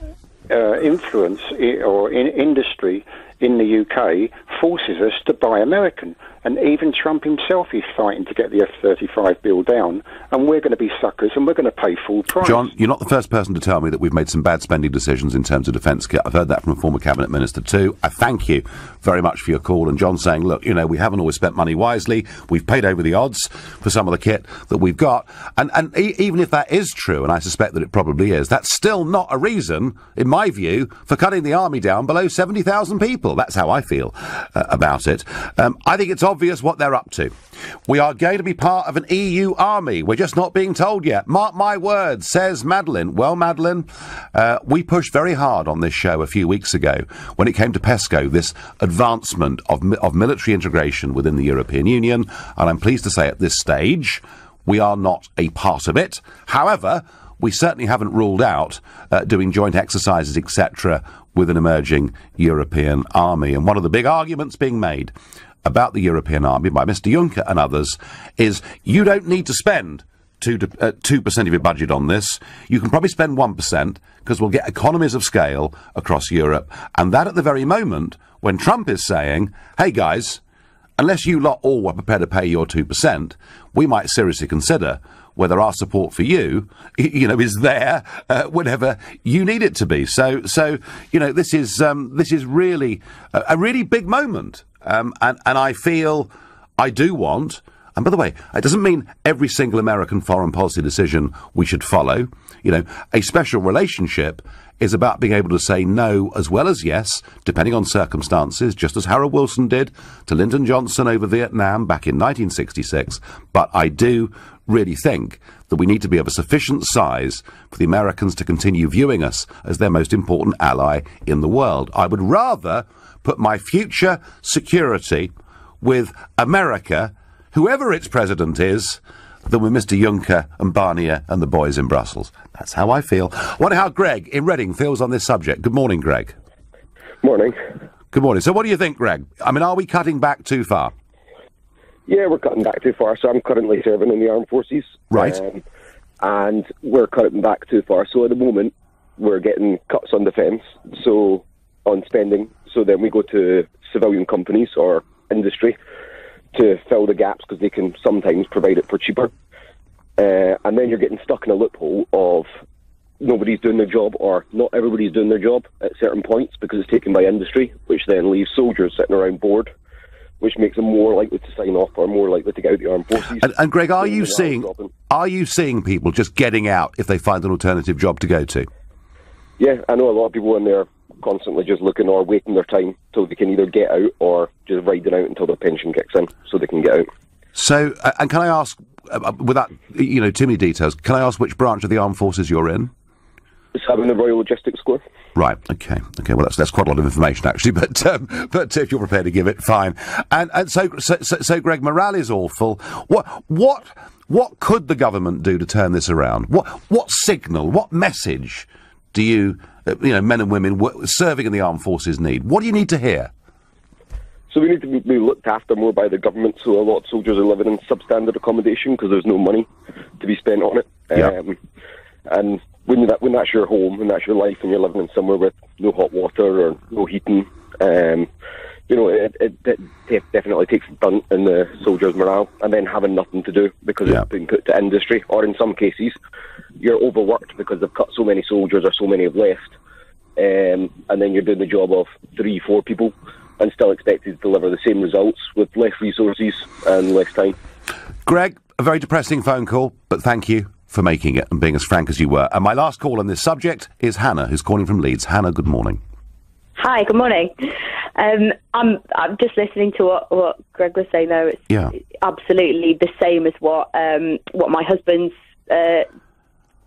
influence or in industry in the UK forces us to buy American. And even Trump himself is fighting to get the F-35 bill down, and we're going to be suckers, and we're going to pay full price. John, you're not the first person to tell me that we've made some bad spending decisions in terms of defence kit. I've heard that from a former Cabinet Minister too. I thank you very much for your call. And John saying, look, we haven't always spent money wisely. We've paid over the odds for some of the kit that we've got. And even if that is true, and I suspect that it probably is, that's still not a reason, in my view, for cutting the army down below 70,000 people. That's how I feel about it. I think it's obvious what they're up to. We are going to be part of an EU army. We're just not being told yet. Mark my words, says Madeline. Well, Madeline, we pushed very hard on this show a few weeks ago when it came to PESCO, this advancement of military integration within the European Union, and I'm pleased to say at this stage we are not a part of it. However, we certainly haven't ruled out doing joint exercises, etc., with an emerging European army. And one of the big arguments being made about the European army by Mr. Juncker and others is you don't need to spend 2% of your budget on this. You can probably spend 1% because we'll get economies of scale across Europe. And that at the very moment when Trump is saying, hey guys, unless you lot all were prepared to pay your 2%, we might seriously consider whether our support for you, is there whenever you need it to be. So this is really a really big moment, and I feel I do want. And by the way, it doesn't mean every single American foreign policy decision we should follow. A special relationship is about being able to say no as well as yes, depending on circumstances, just as Harold Wilson did to Lyndon Johnson over Vietnam back in 1966. But I do really think that we need to be of a sufficient size for the Americans to continue viewing us as their most important ally in the world. I would rather put my future security with America, whoever its president is, than with Mr. Juncker and Barnier and the boys in Brussels. That's how I feel. I wonder how Greg in Reading feels on this subject. Good morning, Greg. Morning. Good morning. So what do you think, Greg? I mean, are we cutting back too far? Yeah, we're cutting back too far. So I'm currently serving in the armed forces. Right. And we're cutting back too far. So at the moment, we're getting cuts on defence. So on spending. So then we go to civilian companies or industry to fill the gaps because they can sometimes provide it for cheaper. And then you're getting stuck in a loophole of nobody's doing their job, or not everybody's doing their job at certain points because it's taken by industry, which then leaves soldiers sitting around bored, which makes them more likely to sign off or more likely to get out the armed forces. And Greg, are you seeing people just getting out if they find an alternative job to go to? Yeah, I know a lot of people in there constantly just looking or waiting their time till they can either get out or just riding out until their pension kicks in so they can get out. So, and can I ask, without too many details, can I ask which branch of the armed forces you're in? It's having the Royal Logistics Corps. Right. Okay. Well, that's quite a lot of information, actually. But if you're prepared to give it, fine. And so, Greg, morale is awful. What could the government do to turn this around? What signal? What message do you men and women serving in the armed forces need? What do you need to hear? So we need to be looked after more by the government. So a lot of soldiers are living in substandard accommodation because there's no money to be spent on it. And when that's your home and that's your life, and you're living in somewhere with no hot water or no heating, it definitely takes a brunt in the soldiers' morale. And then having nothing to do because it's been put to industry, or in some cases, you're overworked because they've cut so many soldiers or so many have left, and then you're doing the job of 3-4 people and still expected to deliver the same results with less resources and less time. Greg, a very depressing phone call, but thank you for making it and being as frank as you were. And my last call on this subject is Hannah, who's calling from Leeds. Hannah, good morning. Hi, good morning. I'm just listening to what Greg was saying there. It's absolutely the same as what my husband's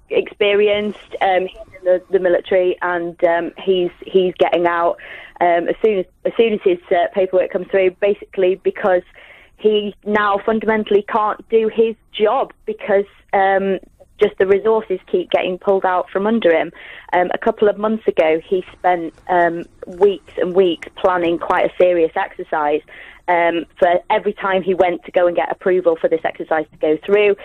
experienced. He's in the military, and he's getting out as soon as his paperwork comes through, basically because he now fundamentally can't do his job because just the resources keep getting pulled out from under him. A couple of months ago, he spent weeks and weeks planning quite a serious exercise. For every time he went to go and get approval for this exercise to go through,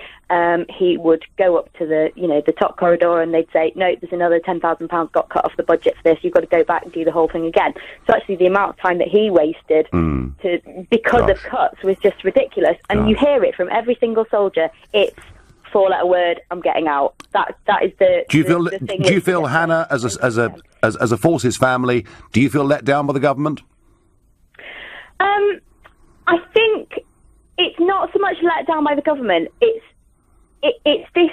he would go up to the top corridor, and they'd say, no, there's another £10,000 got cut off the budget for this. You've got to go back and do the whole thing again. So actually the amount of time that he wasted because of cuts was just ridiculous. And you hear it from every single soldier. It's 4-letter word, I'm getting out. That is the. Do you feel Hannah, as a forces family, do you feel let down by the government? I think it's not so much let down by the government. It's this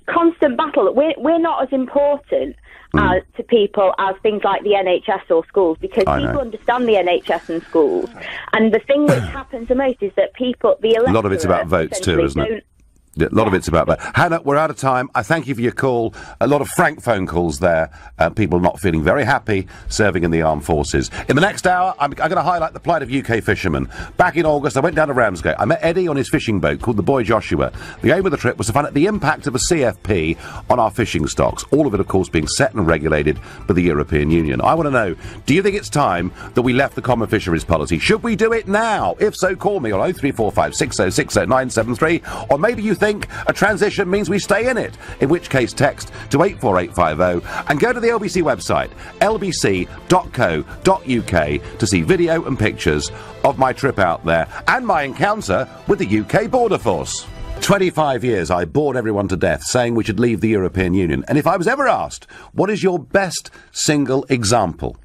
constant battle that we're not as important to people as things like the NHS or schools, because people understand the NHS and schools. And the thing which happens the most is that the electorate, a lot of it's about votes too, isn't it? A lot of it's about that. Hannah, we're out of time. I thank you for your call. A lot of frank phone calls there. People not feeling very happy serving in the armed forces. In the next hour, I'm going to highlight the plight of UK fishermen. Back in August, I went down to Ramsgate. I met Eddie on his fishing boat called the Boy Joshua. The aim of the trip was to find out the impact of a CFP on our fishing stocks. All of it, of course, being set and regulated by the European Union. I want to know, do you think it's time that we left the common fisheries policy? Should we do it now? If so, call me on 0345 6060 973. Or maybe you think a transition means we stay in it, in which case text to 84850 and go to the LBC website, lbc.co.uk, to see video and pictures of my trip out there and my encounter with the UK Border Force. 25 years I bored everyone to death saying we should leave the European Union, and if I was ever asked, what is your best single example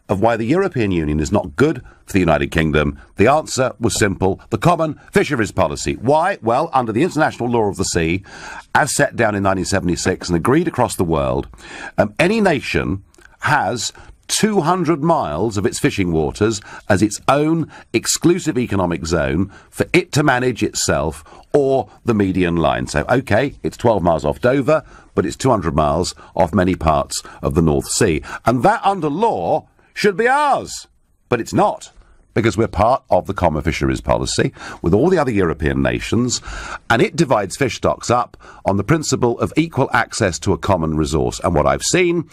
of why the European Union is not good for the United Kingdom, the answer was simple: the common fisheries policy. Why? Well, under the international law of the sea, as set down in 1976 and agreed across the world, any nation has 200 miles of its fishing waters as its own exclusive economic zone for it to manage itself, or the median line. So, OK, it's 12 miles off Dover, but it's 200 miles off many parts of the North Sea. And that, under law, should be ours. But it's not, because we're part of the common fisheries policy with all the other European nations, and it divides fish stocks up on the principle of equal access to a common resource. And what I've seen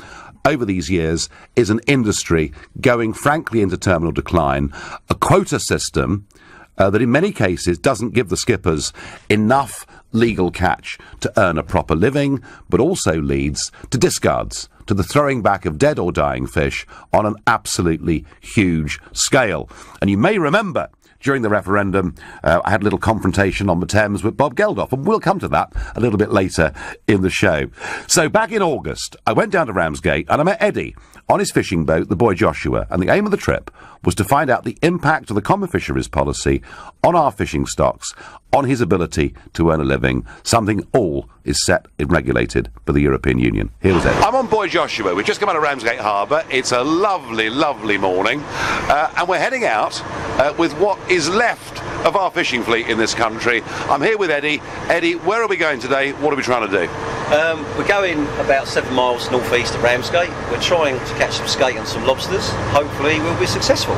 over these years is an industry going frankly into terminal decline, a quota system that in many cases doesn't give the skippers enough legal catch to earn a proper living, but also leads to discards. to the throwing back of dead or dying fish on an absolutely huge scale. And you may remember, during the referendum, I had a little confrontation on the Thames with Bob Geldof, and we'll come to that a little bit later in the show. So back in August, I went down to Ramsgate and I met Eddie on his fishing boat, the Boy Joshua, and the aim of the trip was to find out the impact of the Common Fisheries Policy on our fishing stocks, on his ability to earn a living, something all is set and regulated by the European Union. Here was Eddie. I'm on Boy Joshua. We've just come out of Ramsgate Harbour. It's a lovely, lovely morning, and we're heading out with what is left of our fishing fleet in this country. I'm here with Eddie. Eddie, where are we going today? What are we trying to do? We're going about 7 miles north-east of Ramsgate. We're trying to catch some skate and some lobsters. Hopefully we'll be successful.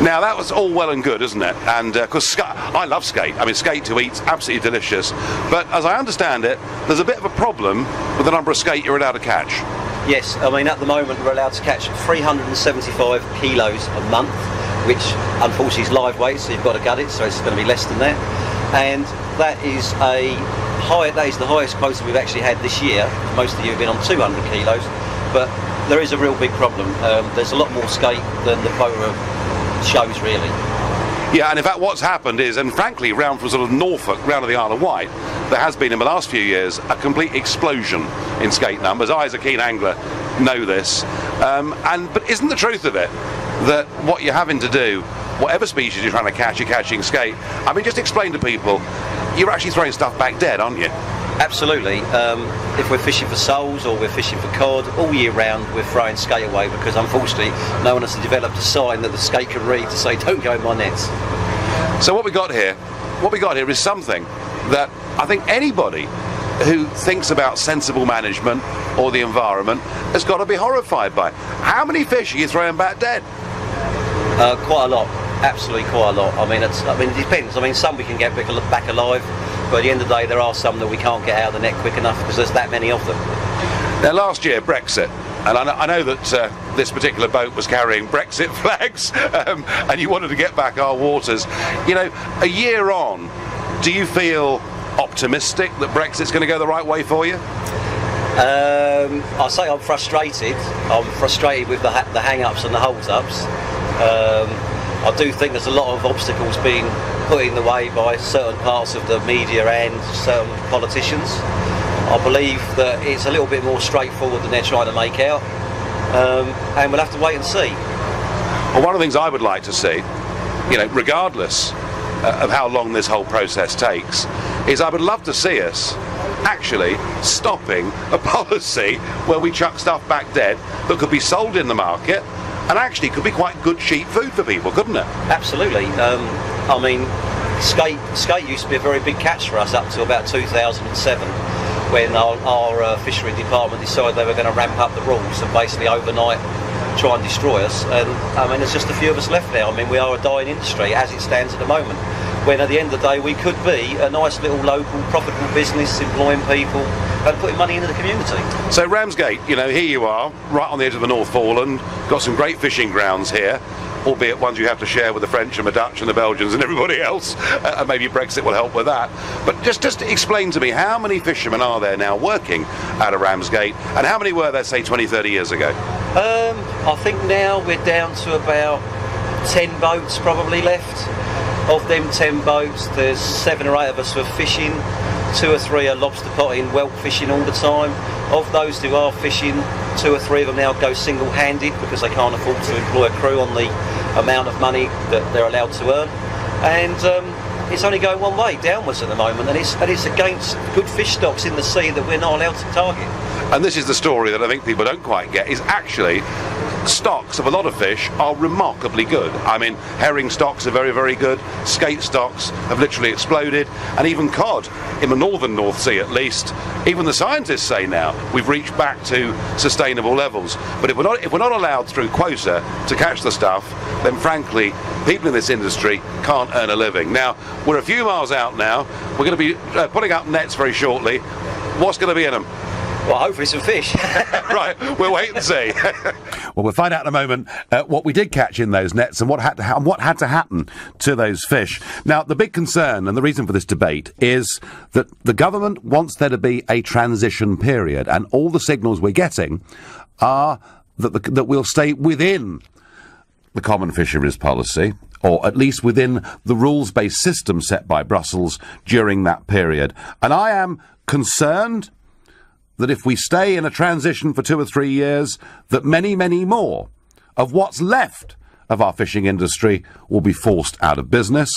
Now, that was all well and good, isn't it? And, because I love skate. I mean, skate to eat's absolutely delicious. But, as I understand it, there's a bit of a problem with the number of skate you're allowed to catch. Yes, I mean, at the moment we're allowed to catch 375 kilos a month, which, unfortunately, is live weight, so you've got to gut it, so it's going to be less than that. And that is the highest quota we've actually had this year. Most of you have been on 200 kilos, but there is a real big problem. There's a lot more skate than the quota shows, really. Yeah, and in fact what's happened is, and frankly round from sort of Norfolk, round to the Isle of Wight, there has been in the last few years a complete explosion in skate numbers. I, as a keen angler, know this. But isn't the truth of it that what you're having to do, whatever species you're trying to catch, you're catching skate? I mean, just explain to people, you're actually throwing stuff back dead, aren't you? Absolutely. If we're fishing for soles or we're fishing for cod, all year round we're throwing skate away because unfortunately no one has developed a sign that the skate can read to say don't go in my nets. So what we got here is something that I think anybody who thinks about sensible management or the environment has got to be horrified by. How many fish are you throwing back dead? Quite a lot. Absolutely quite a lot. I mean, it depends. I mean, some we can get back alive, but at the end of the day, there are some that we can't get out of the net quick enough because there's that many of them. Now, last year, Brexit, and I know that this particular boat was carrying Brexit flags, and you wanted to get back our waters. You know, a year on, do you feel optimistic that Brexit's going to go the right way for you? I say I'm frustrated. I'm frustrated with the hang-ups and the hold-ups. I do think there's a lot of obstacles being put in the way by certain parts of the media and certain politicians. I believe that it's a little bit more straightforward than they're trying to make out, and we'll have to wait and see. Well, one of the things I would like to see, you know, regardless of how long this whole process takes, is I would love to see us actually stopping a policy where we chuck stuff back dead that could be sold in the market and actually could be quite good cheap food for people, couldn't it? Absolutely. I mean, skate used to be a very big catch for us up to about 2007 when our fishery department decided they were going to ramp up the rules and basically overnight try and destroy us. And I mean, there's just a few of us left now. I mean, we are a dying industry as it stands at the moment, when at the end of the day we could be a nice little local profitable business employing people and putting money into the community. So Ramsgate, you know, here you are, right on the edge of the North Foreland, got some great fishing grounds here, albeit ones you have to share with the French and the Dutch and the Belgians and everybody else, and maybe Brexit will help with that. But just explain to me, how many fishermen are there now working out of Ramsgate, and how many were there, say, 20, 30 years ago? I think now we're down to about 10 boats probably left. Of them 10 boats, there's 7 or 8 of us who are fishing, 2 or 3 are lobster potting, whelk fishing all the time. Of those who are fishing, 2 or 3 of them now go single-handed because they can't afford to employ a crew on the amount of money that they're allowed to earn. And it's only going one way, downwards at the moment, and it's against good fish stocks in the sea that we're not allowed to target. And this is the story that I think people don't quite get, is actually stocks of a lot of fish are remarkably good. I mean, herring stocks are very, very good, skate stocks have literally exploded, and even cod, in the northern North Sea at least, even the scientists say now we've reached back to sustainable levels. But if we're not allowed through quota to catch the stuff, then frankly people in this industry can't earn a living. Now, we're a few miles out now, we're going to be putting up nets very shortly. What's going to be in them? Well, hopefully some fish. Right, we'll wait and see. Well, we'll find out in a moment what we did catch in those nets and what had to happen to those fish. Now, the big concern and the reason for this debate is that the government wants there to be a transition period, and all the signals we're getting are that we'll stay within the common fisheries policy, or at least within the rules-based system set by Brussels during that period. And I am concerned that if we stay in a transition for 2 or 3 years, that many, many more of what's left of our fishing industry will be forced out of business.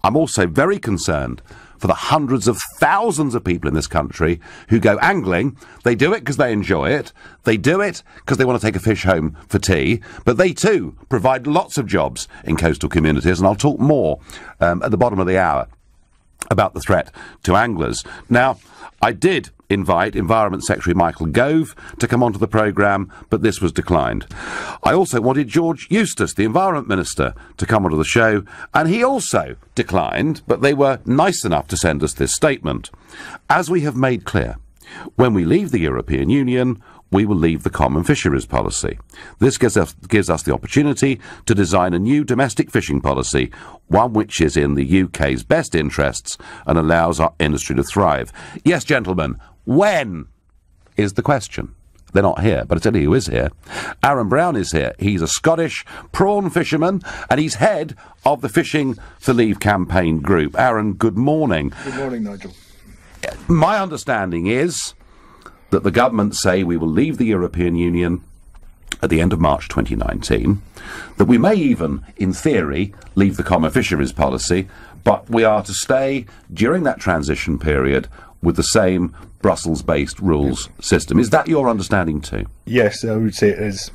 I'm also very concerned for the hundreds of thousands of people in this country who go angling. They do it because they enjoy it. They do it because they want to take a fish home for tea. But they too provide lots of jobs in coastal communities. And I'll talk more at the bottom of the hour about the threat to anglers. Now, I did invite Environment Secretary Michael Gove to come onto the programme, but this was declined. I also wanted George Eustace, the Environment Minister, to come onto the show, and he also declined, but they were nice enough to send us this statement. As we have made clear, when we leave the European Union, we will leave the common fisheries policy. This gives us the opportunity to design a new domestic fishing policy, one which is in the UK's best interests and allows our industry to thrive. Yes, gentlemen, when is the question? They're not here, but I tell you who is here. Aaron Brown is here. He's a Scottish prawn fisherman, and he's head of the Fishing for Leave campaign group. Aaron, good morning. Good morning, Nigel. My understanding is that the government say we will leave the European Union at the end of March 2019, that we may even, in theory, leave the common fisheries policy, but we are to stay during that transition period with the same Brussels-based rules system. Is that your understanding too? Yes, I would say it is.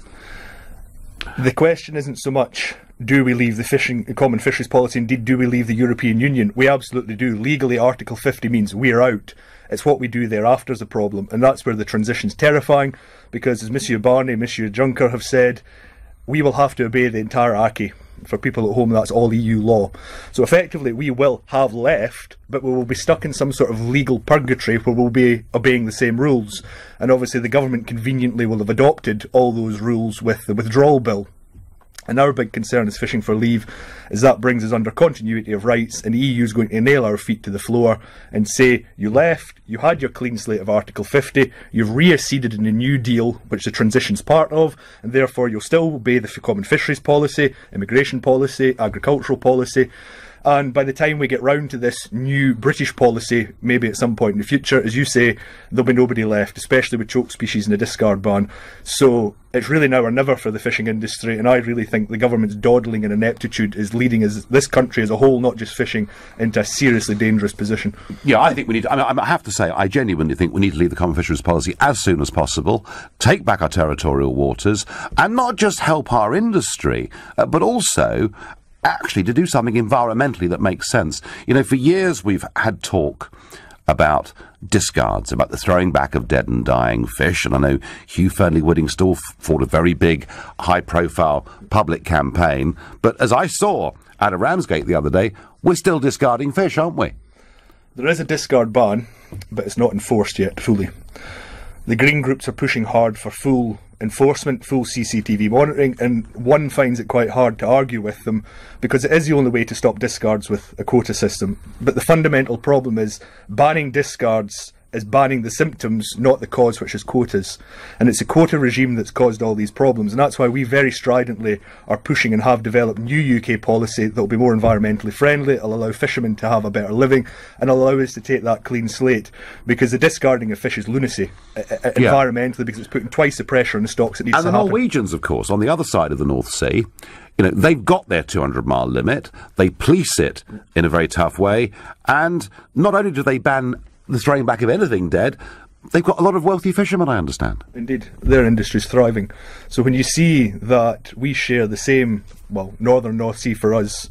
The question isn't so much, do we leave the common fisheries policy? Indeed, do we leave the European Union? We absolutely do. Legally, Article 50 means we're out. It's what we do thereafter is a problem, and that's where the transition's terrifying, because as Monsieur Barney, Monsieur Juncker have said, we will have to obey the entire acquis. For people at home, that's all EU law. So effectively, we will have left, but we will be stuck in some sort of legal purgatory where we'll be obeying the same rules. And obviously the government conveniently will have adopted all those rules with the withdrawal bill. And our big concern as Fishing for Leave is that brings us under continuity of rights, and the EU is going to nail our feet to the floor and say, you left, you had your clean slate of Article 50, you've reacceded in a new deal, which the transition's part of, and therefore you'll still obey the common fisheries policy, immigration policy, agricultural policy. And by the time we get round to this new British policy, maybe at some point in the future, as you say, there'll be nobody left, especially with choke species and a discard ban. So it's really now or never for the fishing industry, and I really think the government's dawdling and ineptitude is leading this country as a whole, not just fishing, into a seriously dangerous position. Yeah, I think we need I have to say, I genuinely think we need to leave the common fisheries policy as soon as possible, take back our territorial waters, and not just help our industry, but also actually to do something environmentally that makes sense. You know, for years we've had talk about discards, about the throwing back of dead and dying fish, and I know Hugh Fearnley-Whittingstall fought a very big, high-profile public campaign, but as I saw out of Ramsgate the other day, we're still discarding fish, aren't we? There is a discard ban, but it's not enforced yet fully. The green groups are pushing hard for full enforcement, full CCTV monitoring, and one finds it quite hard to argue with them because it is the only way to stop discards with a quota system. But the fundamental problem is banning discards is banning the symptoms, not the cause, which is quotas. And it's a quota regime that's caused all these problems, and that's why we very stridently are pushing and have developed new UK policy that will be more environmentally friendly. It'll allow fishermen to have a better living and allow us to take that clean slate, because the discarding of fish is lunacy environmentally, because it's putting twice the pressure on the stocks it needs to happen. And the Norwegians, of course, on the other side of the North Sea, you know, they've got their 200-mile limit, they police it in a very tough way, and not only do they ban the throwing back of anything dead, they've got a lot of wealthy fishermen, I understand. Indeed, their industry's thriving. So when you see that we share the same, well, northern North Sea for us,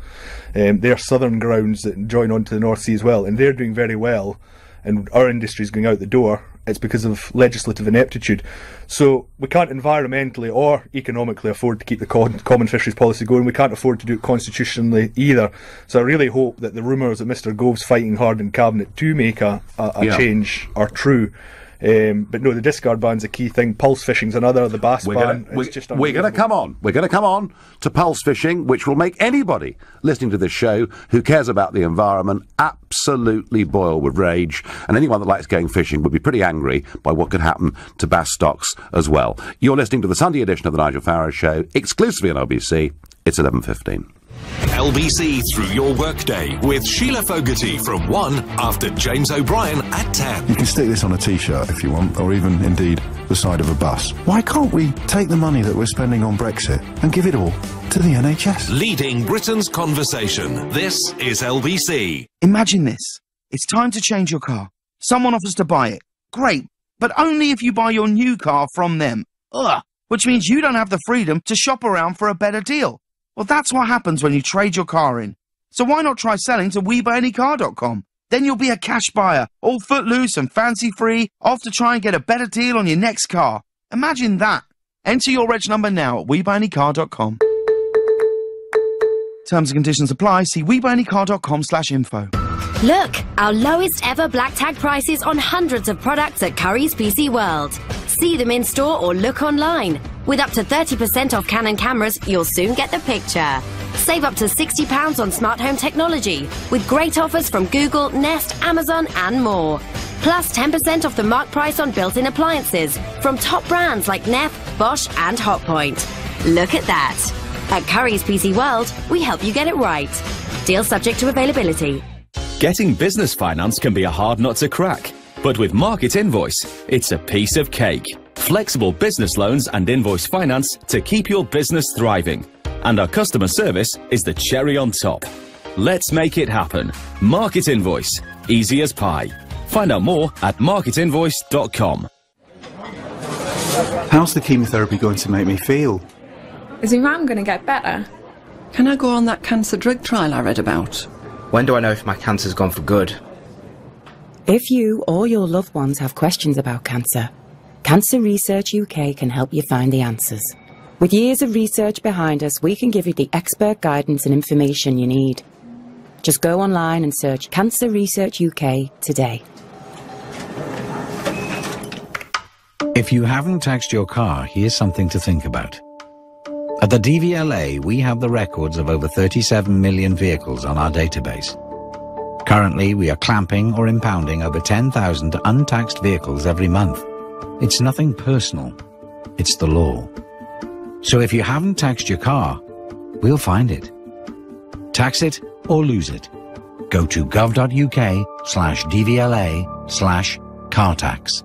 they're southern grounds that join onto the North Sea as well, and they're doing very well, and our industry's going out the door, it's because of legislative ineptitude. So we can't environmentally or economically afford to keep the common fisheries policy going. We can't afford to do it constitutionally either. So I really hope that the rumours that Mr Gove's fighting hard in Cabinet to make a change are true. But no, the discard ban's a key thing. Pulse fishing's another. The bass ban is just We're going to come on. We're going to come on to pulse fishing, which will make anybody listening to this show who cares about the environment absolutely boil with rage. And anyone that likes going fishing would be pretty angry by what could happen to bass stocks as well. You're listening to the Sunday edition of the Nigel Farage Show, exclusively on LBC. It's 11:15. LBC through your workday with Sheila Fogarty from 1 after James O'Brien at 10. You can stick this on a T-shirt if you want, or even, indeed, the side of a bus. Why can't we take the money that we're spending on Brexit and give it all to the NHS? Leading Britain's conversation. This is LBC. Imagine this. It's time to change your car. Someone offers to buy it. Great. But only if you buy your new car from them. Ugh. Which means you don't have the freedom to shop around for a better deal. Well, that's what happens when you trade your car in. So why not try selling to WeBuyAnyCar.com? Then you'll be a cash buyer, all footloose and fancy-free, off to try and get a better deal on your next car. Imagine that. Enter your reg number now at WeBuyAnyCar.com. Terms and conditions apply. See WeBuyAnyCar.com/info. Look, our lowest ever black tag prices on hundreds of products at Currys PC World. See them in store or look online. With up to 30% off Canon cameras, you'll soon get the picture. Save up to £60 on smart home technology, with great offers from Google, Nest, Amazon and more. Plus 10% off the mark price on built-in appliances from top brands like Neff, Bosch and Hotpoint. Look at that. At Currys PC World, we help you get it right. Deal subject to availability. Getting business finance can be a hard nut to crack, but with Market Invoice, it's a piece of cake. Flexible business loans and invoice finance to keep your business thriving. And our customer service is the cherry on top. Let's make it happen. Market Invoice. Easy as pie. Find out more at marketinvoice.com. How's the chemotherapy going to make me feel? Is your mum going to get better? Can I go on that cancer drug trial I read about? When do I know if my cancer's gone for good? If you or your loved ones have questions about cancer, Cancer Research UK can help you find the answers. With years of research behind us, we can give you the expert guidance and information you need. Just go online and search Cancer Research UK today. If you haven't taxed your car, here's something to think about. At the DVLA, we have the records of over 37 million vehicles on our database. Currently, we are clamping or impounding over 10,000 untaxed vehicles every month. It's nothing personal. It's the law. So if you haven't taxed your car, we'll find it. Tax it or lose it. Go to gov.uk/DVLA/car tax.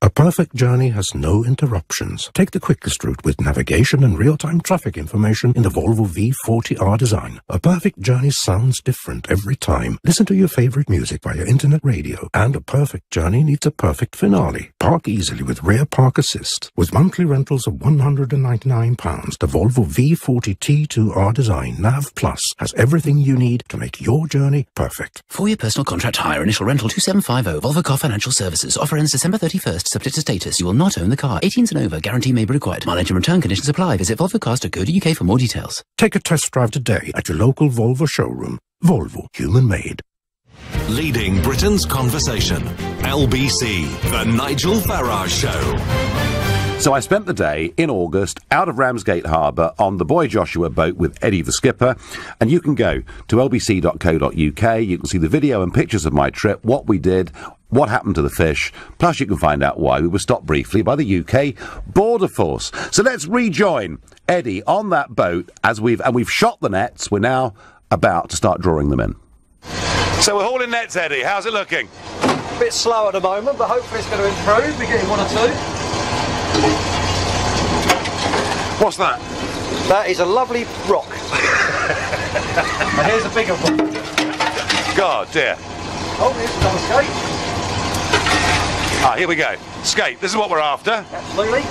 A perfect journey has no interruptions. Take the quickest route with navigation and real-time traffic information in the Volvo V40R design. A perfect journey sounds different every time. Listen to your favorite music via internet radio. And a perfect journey needs a perfect finale. Park easily with Rear Park Assist. With monthly rentals of £199, the Volvo V40 T2R design Nav Plus has everything you need to make your journey perfect. 4-year personal contract hire, initial rental 2750, Volvo Car Financial Services. Offer ends December 31st. Subject to status. You will not own the car. 18s and over. Guarantee may be required. Mileage and return conditions apply. Visit volvocars.co.uk for more details. Take a test drive today at your local Volvo showroom. Volvo, human made. Leading Britain's conversation. LBC, The Nigel Farage Show. So I spent the day in August out of Ramsgate Harbour on the Boy Joshua boat with Eddie the skipper, and you can go to lbc.co.uk. You can see the video and pictures of my trip, what we did, what happened to the fish, plus you can find out why we were stopped briefly by the UK Border Force. So let's rejoin Eddie on that boat as we've shot the nets. We're now about to start drawing them in. So we're hauling nets, Eddie. How's it looking? A bit slow at the moment, but hopefully it's going to improve. We're getting one or two. What's that? That is a lovely rock. And here's a bigger one. God, dear. Oh, here's another skate. Ah, here we go. Skate. This is what we're after. Absolutely.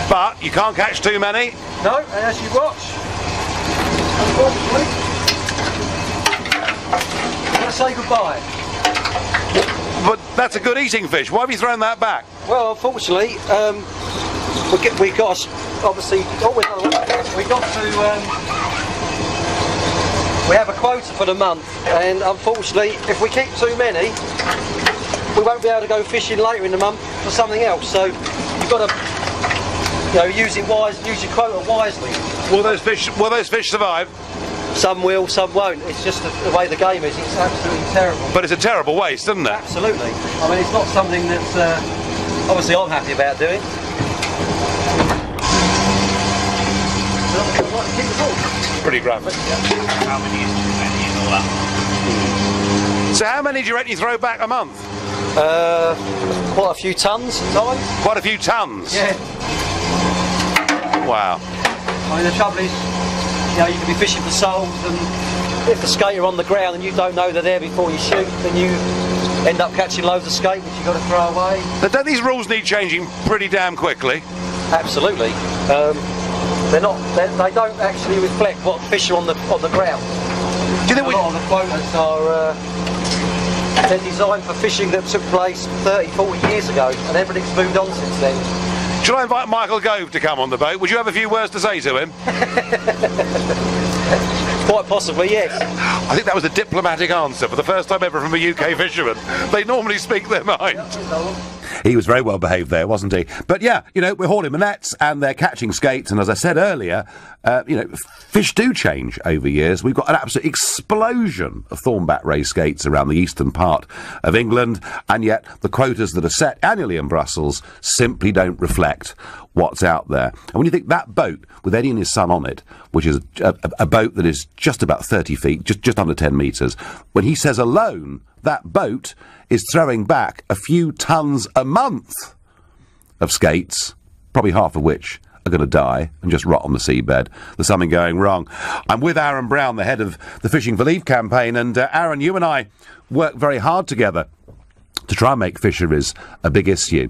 But you can't catch too many. No, and as you watch, unfortunately, I'm going to say goodbye. But that's a good eating fish. Why have you thrown that back? Well, unfortunately, we got obviously. Oh, we got to. We have a quota for the month, and unfortunately, if we keep too many, we won't be able to go fishing later in the month for something else. So you've got to, use it wise, use your quota wisely. Will those fish survive? Some will, some won't. It's just the way the game is. It's absolutely terrible. But it's a terrible waste, isn't it? Absolutely. I mean, it's not something that's obviously I'm happy about doing. Pretty grand. How many is too many and all that? So how many do you reckon you throw back a month? Quite a few tons a time. Quite a few tons? Yeah. Wow. I mean, the trouble is, you can be fishing for soles, and if the skate are on the ground and you don't know they're there before you shoot, then you end up catching loads of skate which you've got to throw away. But don't these rules need changing pretty damn quickly? Absolutely. They don't actually reflect what fish are on the ground. Do you think a lot of the quotas are they're designed for fishing that took place 30, 40 years ago, and everything's moved on since then. Shall I invite Michael Gove to come on the boat? Would you have a few words to say to him? Quite possibly, yes. I think that was a diplomatic answer for the first time ever from a UK fisherman. They normally speak their mind. He was very well behaved there, wasn't he? But yeah, we're hauling the nets and they're catching skates, and as I said earlier, fish do change over years. We've got an absolute explosion of thornback ray skates around the eastern part of England, and yet the quotas that are set annually in Brussels simply don't reflect what's out there. And when you think that boat with Eddie and his son on it, which is a boat that is just about 30 feet, just under 10 metres, when he says alone that boat is throwing back a few tons a month of skates, probably half of which are going to die and just rot on the seabed. There's something going wrong. I'm with Aaron Brown, the head of the Fishing for Leave campaign, and Aaron, you and I worked very hard together to try and make fisheries a big issue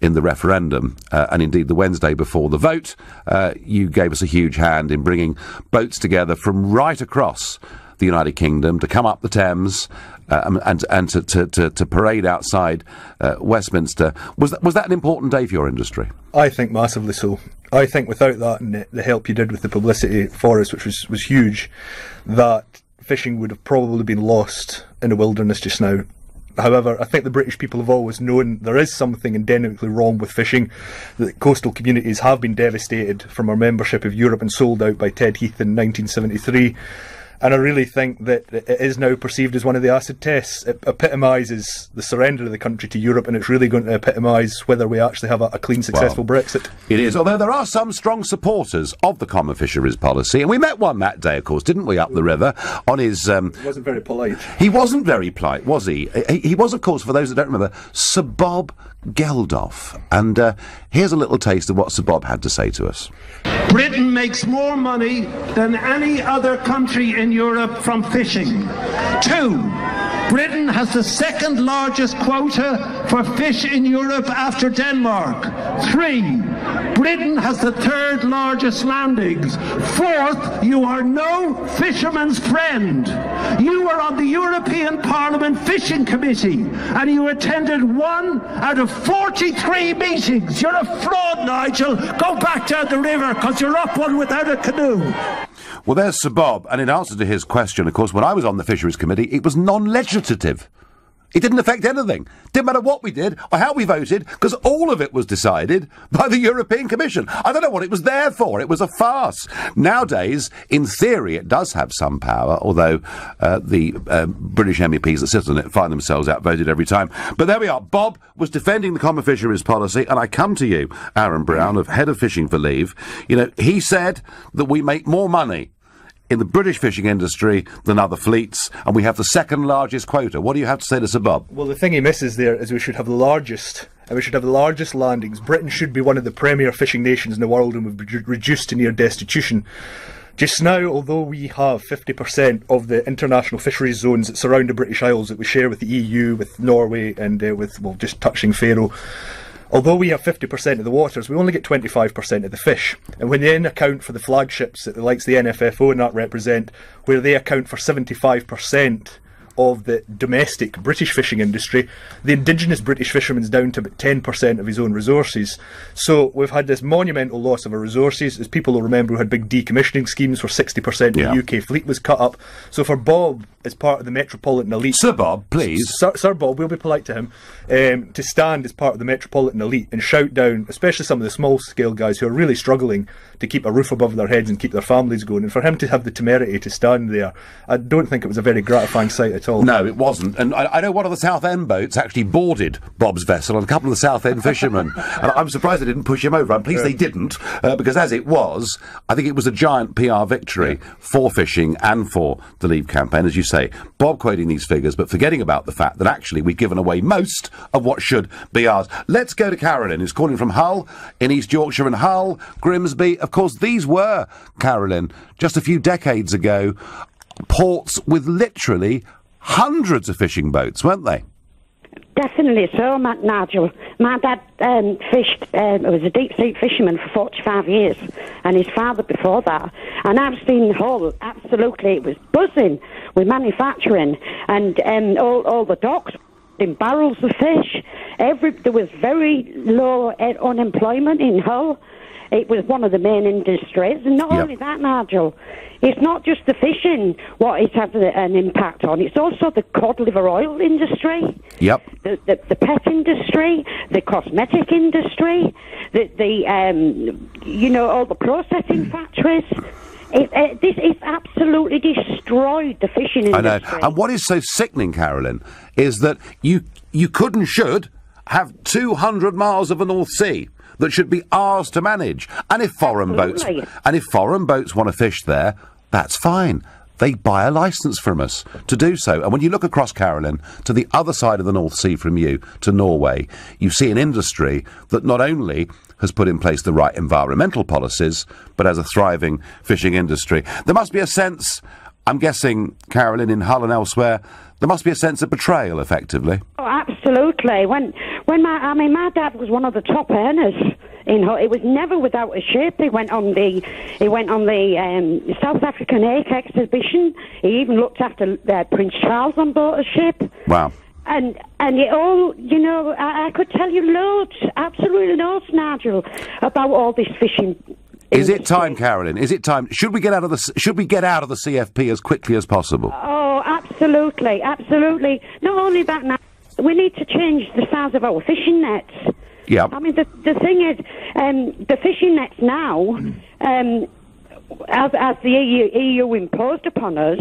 in the referendum, and indeed the Wednesday before the vote, you gave us a huge hand in bringing boats together from right across the United Kingdom to come up the Thames and to parade outside Westminster. Was that an important day for your industry? I think massively so. I think without that and the help you did with the publicity for us, which was huge, that fishing would have probably been lost in the wilderness just now. However, I think the British people have always known there is something endemically wrong with fishing, that coastal communities have been devastated from our membership of Europe and sold out by Ted Heath in 1973. And I really think that it is now perceived as one of the acid tests. It epitomises the surrender of the country to Europe, and it's really going to epitomise whether we actually have a clean, successful Brexit. It is, although there are some strong supporters of the common fisheries policy, and we met one that day, of course, didn't we, up the river, on his... He wasn't very polite. He wasn't very polite, was he? He was, of course, for those that don't remember, Sir Bob Geldof. And here's a little taste of what Sir Bob had to say to us. Britain makes more money than any other country in Europe from fishing. 2, Britain has the second largest quota for fish in Europe after Denmark. 3, Britain has the third largest landings. 4th, you are no fisherman's friend. You were on the European Parliament Fishing Committee and you attended 1 out of 43 meetings. You're a fraud, Nigel. Go back down the river because you're up one without a canoe. Well, there's Sir Bob, and in answer to his question, of course, when I was on the Fisheries Committee, it was non-legislative. It didn't affect anything. Didn't matter what we did or how we voted, because all of it was decided by the European Commission. I don't know what it was there for. It was a farce. Nowadays, in theory, it does have some power, although the British MEPs that sit on it find themselves outvoted every time. But there we are. Bob was defending the common fisheries policy, and I come to you, Aaron Brown, head of Fishing for Leave. He said that we make more money in the British fishing industry than other fleets, and we have the second largest quota. What do you have to say to Sir Bob? Well, the thing he misses there is we should have the largest, and we should have the largest landings. Britain should be one of the premier fishing nations in the world, and we've been reduced to near destitution. Just now, although we have 50% of the international fisheries zones that surround the British Isles that we share with the EU, with Norway, and just touching Faroe, although we have 50% of the waters, we only get 25% of the fish. And when you then account for the flagships that the likes of the NFFO and that represent, where they account for 75% of the domestic British fishing industry. The indigenous British fisherman's down to about 10% of his own resources. So we've had this monumental loss of our resources. As people will remember, we had big decommissioning schemes where 60% of the UK fleet was cut up. So for Bob, as part of the metropolitan elite... Sir Bob, please. Sir Bob, we'll be polite to him, to stand as part of the metropolitan elite and shout down, especially some of the small-scale guys who are really struggling to keep a roof above their heads and keep their families going, and for him to have the temerity to stand there, I don't think it was a very gratifying sight at all. No, it wasn't. And I know one of the Southend boats actually boarded Bob's vessel and a couple of the Southend fishermen. And I'm surprised they didn't push him over. I'm pleased they didn't, because as it was, I think it was a giant PR victory for fishing and for the Leave campaign. As you say, Bob quoting these figures, but forgetting about the fact that actually we've given away most of what should be ours. Let's go to Carolyn, who's calling from Hull, in East Yorkshire, and Hull, Grimsby. Of course, these were, Carolyn, just a few decades ago, ports with literally hundreds of fishing boats, weren't they? Definitely so, Nigel. My dad fished, was a deep-sea fisherman for 45 years, and his father before that. And I've seen Hull, absolutely, it was buzzing with manufacturing, and all the docks in barrels of fish. There was very low unemployment in Hull. It was one of the main industries. And not only that, Nigel, it's not just the fishing what it has an impact on. It's also the cod liver oil industry. Yep. The pet industry, the cosmetic industry, all the processing factories. It's absolutely destroyed the fishing industry. I know. And what is so sickening, Carolyn, is that you could and should have 200 miles of the North Sea that should be ours to manage. And if foreign boats want to fish there, that's fine. They buy a licence from us to do so. And when you look across, Carolyn, to the other side of the North Sea from you, to Norway, you see an industry that not only has put in place the right environmental policies, but has a thriving fishing industry. There must be a sense, I'm guessing, Carolyn, in Hull and elsewhere, there must be a sense of betrayal, effectively. Oh, absolutely. When my dad was one of the top earners in Hull. It was never without a ship. He went on the South African Ache exhibition. He even looked after Prince Charles on board a ship. Wow. And it all, I could tell you loads, absolutely loads, Nigel, about all this fishing. Is it time, Carolyn? Is it time? Should we get out of the CFP as quickly as possible? Oh, absolutely, absolutely. Not only that, now we need to change the size of our fishing nets. Yeah. I mean, the thing is, the fishing nets now, as the EU imposed upon us,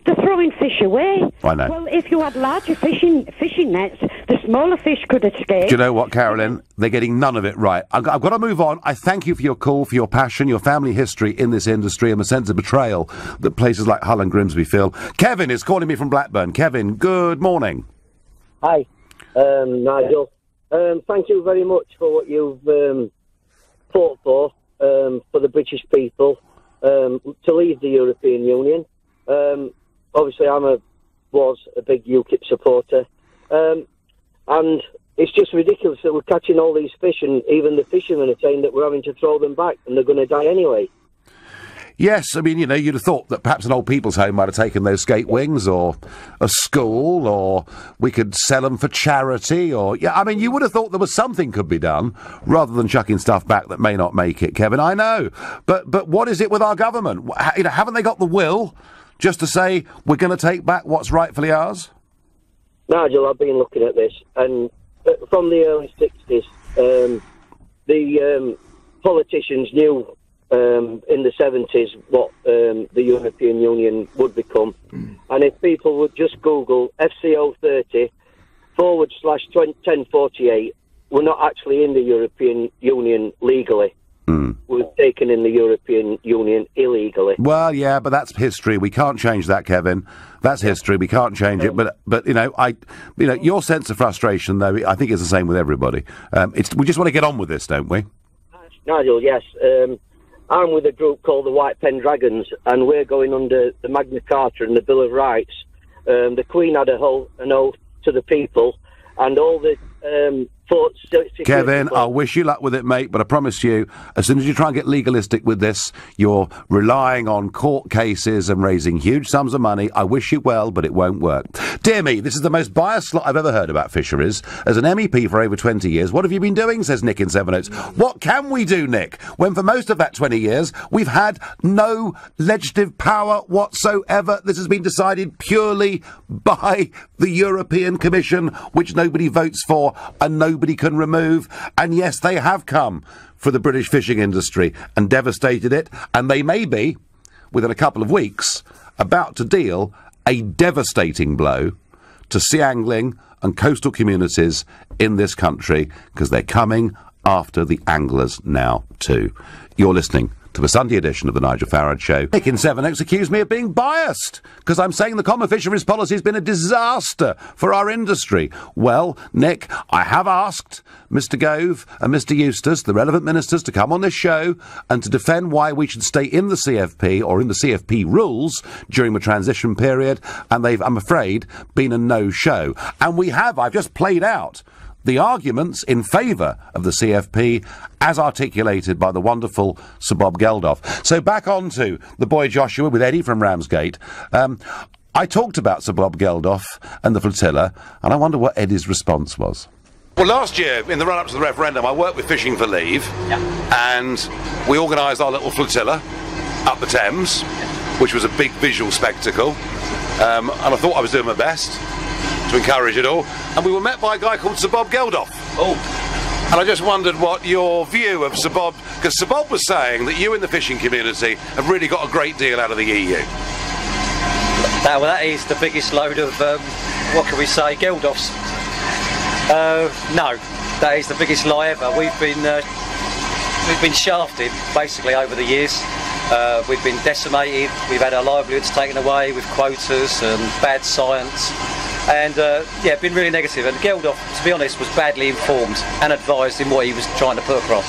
they're throwing fish away. I know. Well, if you had larger fishing nets, the smaller fish could escape. Do you know what, Carolyn? They're getting none of it right. I've got to move on. I thank you for your call, for your passion, your family history in this industry, and the sense of betrayal that places like Hull and Grimsby feel. Kevin is calling me from Blackburn. Kevin, good morning. Hi, Nigel. Thank you very much for what you've fought for the British people to leave the European Union. Obviously, was a big UKIP supporter, and it's just ridiculous that we're catching all these fish, and even the fishermen are saying that we're having to throw them back, and they're going to die anyway. Yes, I mean, you'd have thought that perhaps an old people's home might have taken those skate wings, or a school, or we could sell them for charity, or... Yeah, I mean, you would have thought there was something could be done, rather than chucking stuff back that may not make it, Kevin, I know. But what is it with our government? Haven't they got the will just to say, we're going to take back what's rightfully ours? Nigel, I've been looking at this, and from the early 60s, the politicians knew in the 70s what the European Union would become. And if people would just Google FCO 30/1048, we're not actually in the European Union legally. We're taken in the European Union illegally. Well, yeah, but that's history. We can't change that, Kevin. That's history. We can't change it. But your sense of frustration, though, I think is the same with everybody. We just want to get on with this, don't we? Nigel, yes. I'm with a group called the White Pen Dragons, and we're going under the Magna Carta and the Bill of Rights. The Queen had an oath to the people, and all the for security Kevin, force. I wish you luck with it, mate, but I promise you, as soon as you try and get legalistic with this, you're relying on court cases and raising huge sums of money. I wish you well, but it won't work. Dear me, this is the most biased lot I've ever heard about fisheries. As an MEP for over 20 years, what have you been doing, says Nick in Seven Oaks. What can we do, Nick, when for most of that 20 years, we've had no legislative power whatsoever? This has been decided purely by the European Commission, which nobody votes for and nobody can remove. And yes, they have come for the British fishing industry and devastated it, and they may be, within a couple of weeks, about to deal a devastating blow to sea angling and coastal communities in this country, because they're coming after the anglers now too. You're listening to the Sunday edition of the Nigel Farage Show. Nick in Seven Oaks accused me of being biased because I'm saying the common fisheries policy has been a disaster for our industry. Well, Nick, I have asked Mr Gove and Mr Eustace, the relevant ministers, to come on this show and to defend why we should stay in the CFP or in the CFP rules during the transition period, and they've, I'm afraid, been a no-show. And we have, I've just played out the arguments in favour of the CFP as articulated by the wonderful Sir Bob Geldof. So back on to the boy Joshua with Eddie from Ramsgate. I talked about Sir Bob Geldof and the flotilla, and I wonder what Eddie's response was. Well, last year, in the run-up to the referendum, I worked with Fishing for Leave, and we organised our little flotilla up the Thames, which was a big visual spectacle, and I thought I was doing my best to encourage it all, and we were met by a guy called Sir Bob Geldof. Oh. And I just wondered what your view of Sir Bob, because Sir Bob was saying that you in the fishing community have really got a great deal out of the EU. That is the biggest load of, what can we say, Geldofs. No, that is the biggest lie ever. We've been shafted, basically, over the years. We've been decimated, we've had our livelihoods taken away with quotas and bad science. And yeah, been really negative. And Geldof, to be honest, was badly informed and advised in what he was trying to put across.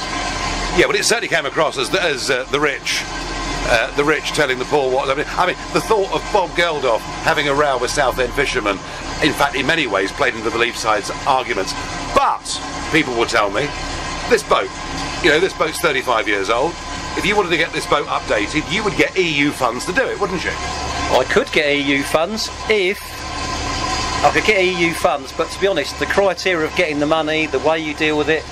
Yeah, but it certainly came across as the rich telling the poor what. I mean, the thought of Bob Geldof having a row with Southend fishermen, in fact, in many ways, played into the Leave side's arguments. But people will tell me, this boat, this boat's 35 years old. If you wanted to get this boat updated, you would get EU funds to do it, wouldn't you? I could get EU funds if I could get EU funds, but to be honest, the criteria of getting the money, the way you deal with it,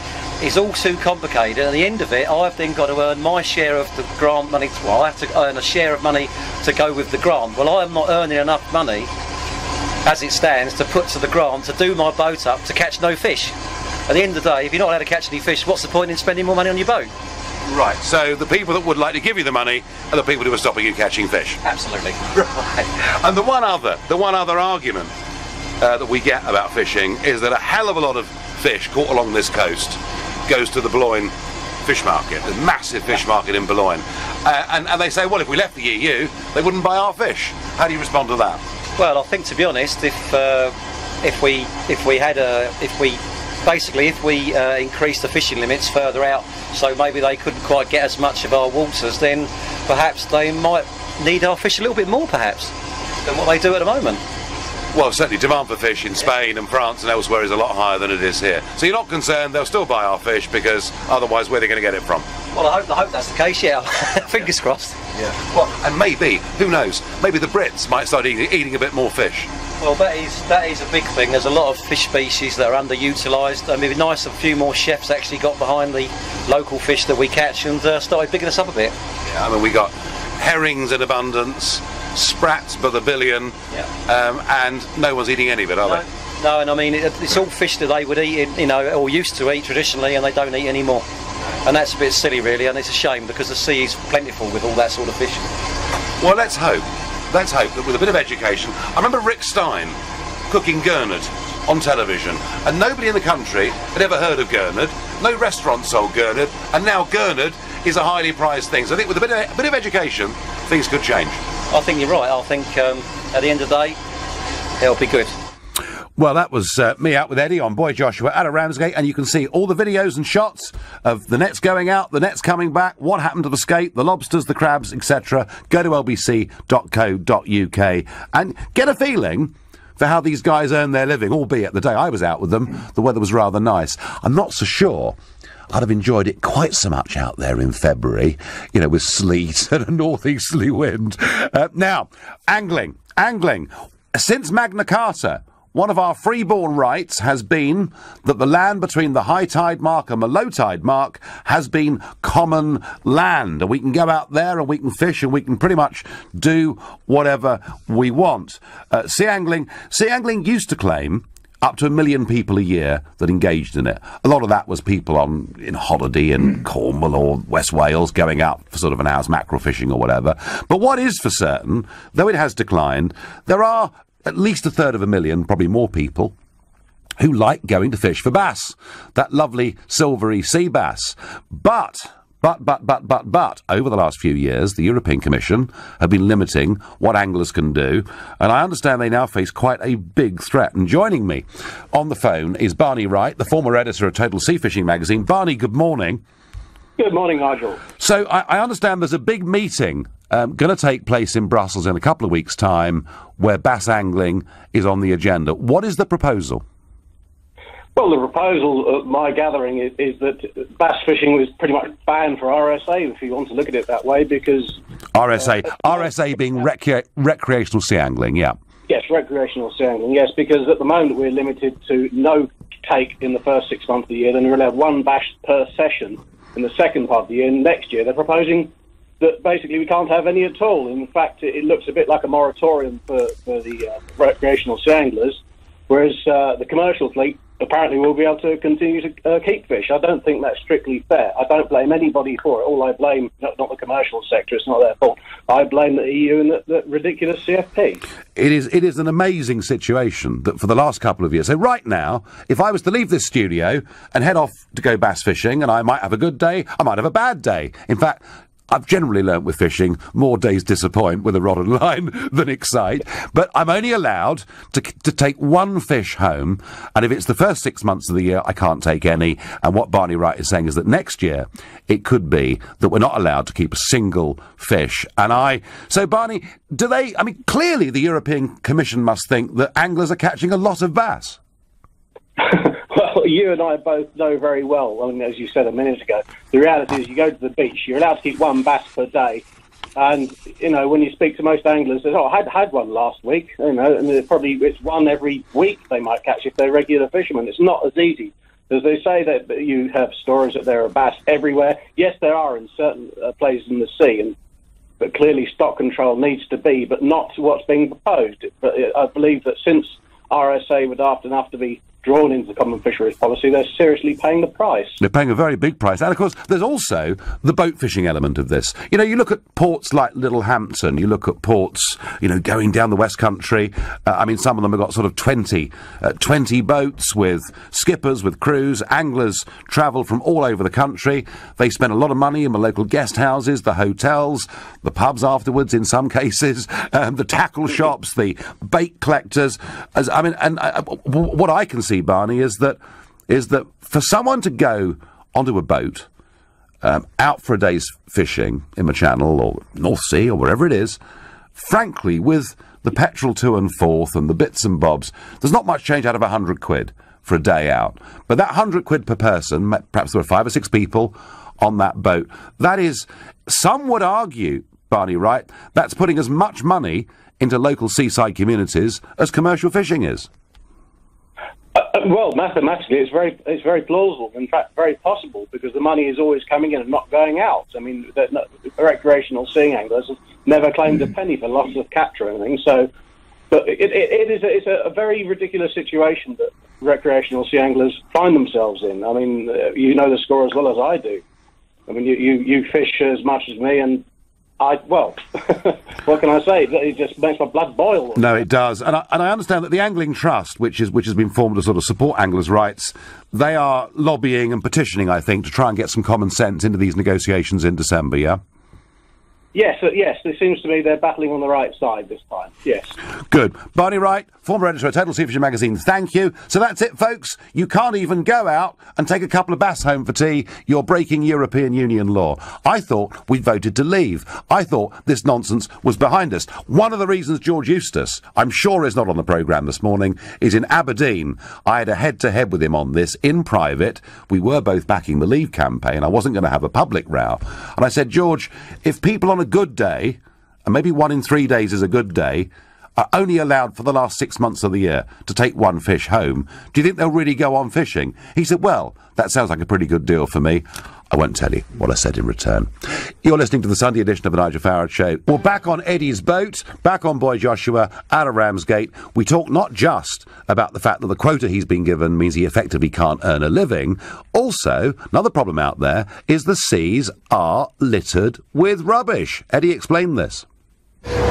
is all too complicated. At the end of it, I've then got to earn my share of the grant money. Well, I have to earn a share of money to go with the grant. Well, I am not earning enough money, as it stands, to put to the grant to do my boat up to catch no fish. At the end of the day, if you're not allowed to catch any fish, what's the point in spending more money on your boat? Right, so the people that would like to give you the money are the people who are stopping you catching fish. Absolutely. Right. And the one other argument that we get about fishing is that a hell of a lot of fish caught along this coast goes to the Boulogne fish market, the massive fish market in Boulogne. And they say, well, if we left the EU, they wouldn't buy our fish. How do you respond to that? Well, I think, to be honest, if we increase the fishing limits further out, so maybe they couldn't quite get as much of our waters, then perhaps they might need our fish a little bit more, perhaps, than what they do at the moment. Well, certainly demand for fish in Spain and France and elsewhere is a lot higher than it is here. So you're not concerned they'll still buy our fish, because otherwise where are they going to get it from? Well, I hope that's the case, yeah. Fingers crossed. Yeah. Well, and maybe, who knows, maybe the Brits might start eating a bit more fish. Well, that is a big thing. There's a lot of fish species that are underutilised. I mean, it'd be nice if a few more chefs actually got behind the local fish that we catch and started bigging us up a bit. Yeah, I mean, we got herrings in abundance, sprats by the billion, and no one's eating any of it, are they? No, and I mean, it's all fish that they would eat, or used to eat traditionally, and they don't eat anymore. And that's a bit silly, really, and it's a shame, because the sea is plentiful with all that sort of fish. Well, let's hope that with a bit of education. I remember Rick Stein cooking gurnard on television, and nobody in the country had ever heard of gurnard. No restaurant sold gurnard, and now gurnard is a highly prized thing. So I think with a bit of education, things could change. I think you're right. I think at the end of the day, it'll be good. Well, that was me out with Eddie on Boy Joshua at a Ramsgate, and you can see all the videos and shots of the nets going out, the nets coming back, what happened to the skate, the lobsters, the crabs, etc. Go to lbc.co.uk and get a feeling for how these guys earn their living, albeit the day I was out with them, the weather was rather nice. I'm not so sure I'd have enjoyed it quite so much out there in February, you know, with sleet and a northeasterly wind. Now, angling. Since Magna Carta, one of our freeborn rights has been that the land between the high tide mark and the low tide mark has been common land. And we can go out there and we can fish and we can pretty much do whatever we want. Sea angling used to claim up to 1 million people a year that engaged in it. A lot of that was people in holiday in Cornwall or West Wales going out for sort of an hour's mackerel fishing or whatever. But what is for certain, though it has declined, there are at least 1/3 probably more people who like going to fish for bass. That lovely silvery sea bass. But, over the last few years, the European Commission have been limiting what anglers can do, and I understand they now face quite a big threat. And joining me on the phone is Barney Wright, the former editor of Total Sea Fishing magazine. Barney, good morning. Good morning, Nigel. So I understand there's a big meeting going to take place in Brussels in a couple of weeks' time where bass angling is on the agenda. What is the proposal? Well, the proposal, my gathering, is that bass fishing was pretty much banned for RSA, if you want to look at it that way, because... RSA being recreational sea angling, yeah. Yes, recreational sea angling, yes, because at the moment we're limited to no take in the first 6 months of the year, then we're allowed one bass per session in the second part of the year. Next year they're proposing that basically we can't have any at all. In fact, it looks a bit like a moratorium for the recreational sea anglers, whereas the commercial fleet apparently will be able to continue to keep fish. I don't think that's strictly fair. I don't blame anybody for it. All I blame, not the commercial sector, it's not their fault. I blame the EU and the ridiculous CFP. It is an amazing situation that for the last couple of years, so right now, if I was to leave this studio and head off to go bass fishing, and I might have a good day, I might have a bad day. In fact, I've generally learnt with fishing, more days disappoint with a rod and line than excite, but I'm only allowed to take one fish home, and if it's the first 6 months of the year, I can't take any. And what Barney Wright is saying is that next year, it could be that we're not allowed to keep a single fish. So Barney, clearly the European Commission must think that anglers are catching a lot of bass. Well, you and I both know very well, I mean, as you said a minute ago, the reality is you go to the beach, you're allowed to keep one bass per day, and, you know, when you speak to most anglers, they say, I had one last week, you know, and it's one every week they might catch if they're regular fishermen. It's not as easy. As they say that you have stories that there are bass everywhere. Yes, there are in certain places in the sea, but clearly stock control needs to be, but not what's being proposed. But I believe that since RSA would often have to be drawn into the common fisheries policy, they're seriously paying the price. They're paying a very big price. And, of course, there's also the boat fishing element of this. You know, you look at ports like Littlehampton, you look at ports, you know, going down the West Country. Some of them have got sort of 20 boats with skippers, with crews. Anglers travel from all over the country. They spend a lot of money in the local guest houses, the hotels, the pubs afterwards in some cases, the tackle shops, the bait collectors. What I can see, Barney, is that for someone to go onto a boat out for a day's fishing in the Channel or North Sea or wherever it is, frankly, with the petrol to and forth and the bits and bobs, there's not much change out of £100 for a day out. But that £100 per person, perhaps there are 5 or 6 people on that boat, that is, some would argue, Barney Wright, that's putting as much money into local seaside communities as commercial fishing is. Well, mathematically, it's very plausible. In fact, very possible, because the money is always coming in and not going out. I mean, recreational sea anglers have never claimed a penny for loss of capture or anything. So, but it's a very ridiculous situation that recreational sea anglers find themselves in. I mean, you know the score as well as I do. I mean, you fish as much as me, and what can I say? It just makes my blood boil. No, it does. And I understand that the Angling Trust, which has been formed to sort of support anglers' rights, they are lobbying and petitioning, I think, to try and get some common sense into these negotiations in December, yeah? Yes, it seems to me they're battling on the right side this time, yes. Good. Barney Wright, former editor of Total Sea Fishing magazine, thank you. So that's it, folks. You can't even go out and take a couple of bass home for tea. You're breaking European Union law. I thought we'd voted to leave. I thought this nonsense was behind us. One of the reasons George Eustace, I'm sure is not on the programme this morning, is in Aberdeen. I had a head-to-head with him on this in private. We were both backing the Leave campaign. I wasn't going to have a public row. And I said, George, if people on a good day, and maybe 1 in 3 days is a good day, are only allowed for the last 6 months of the year to take one fish home, do you think they'll really go on fishing? He said, well, that sounds like a pretty good deal for me. I won't tell you what I said in return. You're listening to the Sunday edition of the Nigel Farage Show. Well, back on Eddie's boat, back on Boy Joshua, out of Ramsgate, we talk not just about the fact that the quota he's been given means he effectively can't earn a living. Also, another problem out there is the seas are littered with rubbish. Eddie, explain this.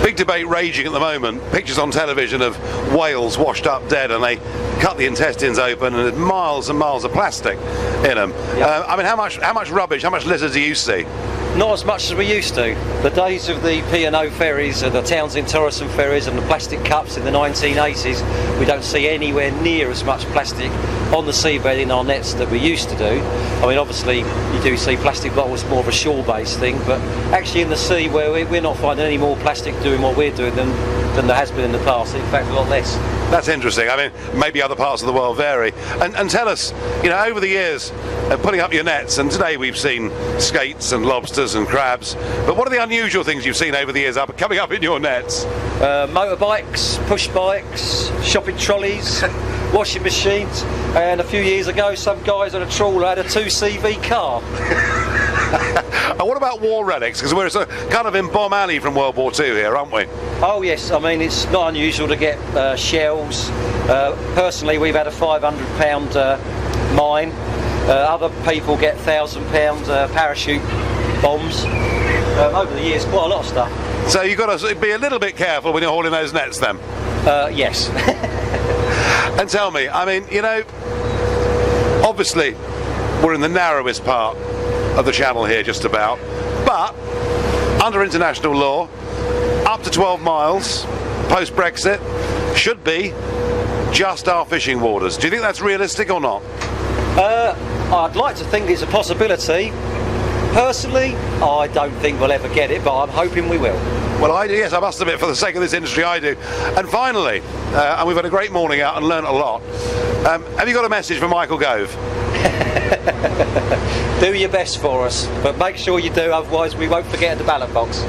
Big debate raging at the moment. Pictures on television of whales washed up dead, and they cut the intestines open, and there's miles and miles of plastic in them. Yep. I mean, how much rubbish, how much litter do you see? Not as much as we used to. The days of the P&O ferries and the Townsend Torreson ferries and the plastic cups in the 1980s, we don't see anywhere near as much plastic on the seabed in our nets that we used to do. I mean, obviously, you do see plastic bottles, more of a shore-based thing, but actually in the sea, where we're not finding any more plastic doing what we're doing than there has been in the past. In fact, a lot less. That's interesting. I mean, maybe other parts of the world vary. And tell us, you know, over the years of putting up your nets, and today we've seen skates and lobsters and crabs, but what are the unusual things you've seen over the years coming up in your nets? Motorbikes, push bikes, shopping trolleys, washing machines, and a few years ago some guys on a trawler had a 2CV car. And what about war relics? Because we're kind of in bomb alley from World War II here, aren't we? Oh yes, I mean, it's not unusual to get shells. Personally, we've had a £500 mine. Other people get £1,000 parachute bombs. Over the years, quite a lot of stuff. So you've got to be a little bit careful when you're hauling those nets then? Yes. And tell me, I mean, you know, obviously we're in the narrowest part of the channel here just about, but under international law, up to 12 miles post-Brexit should be just our fishing waters. Do you think that's realistic or not? I'd like to think it's a possibility. Personally, I don't think we'll ever get it, but I'm hoping we will. Well, I do, yes, I must admit, for the sake of this industry, I do. And finally, and we've had a great morning out and learnt a lot, have you got a message for Michael Gove? Do your best for us, but make sure you do, otherwise we won't forget the ballot box.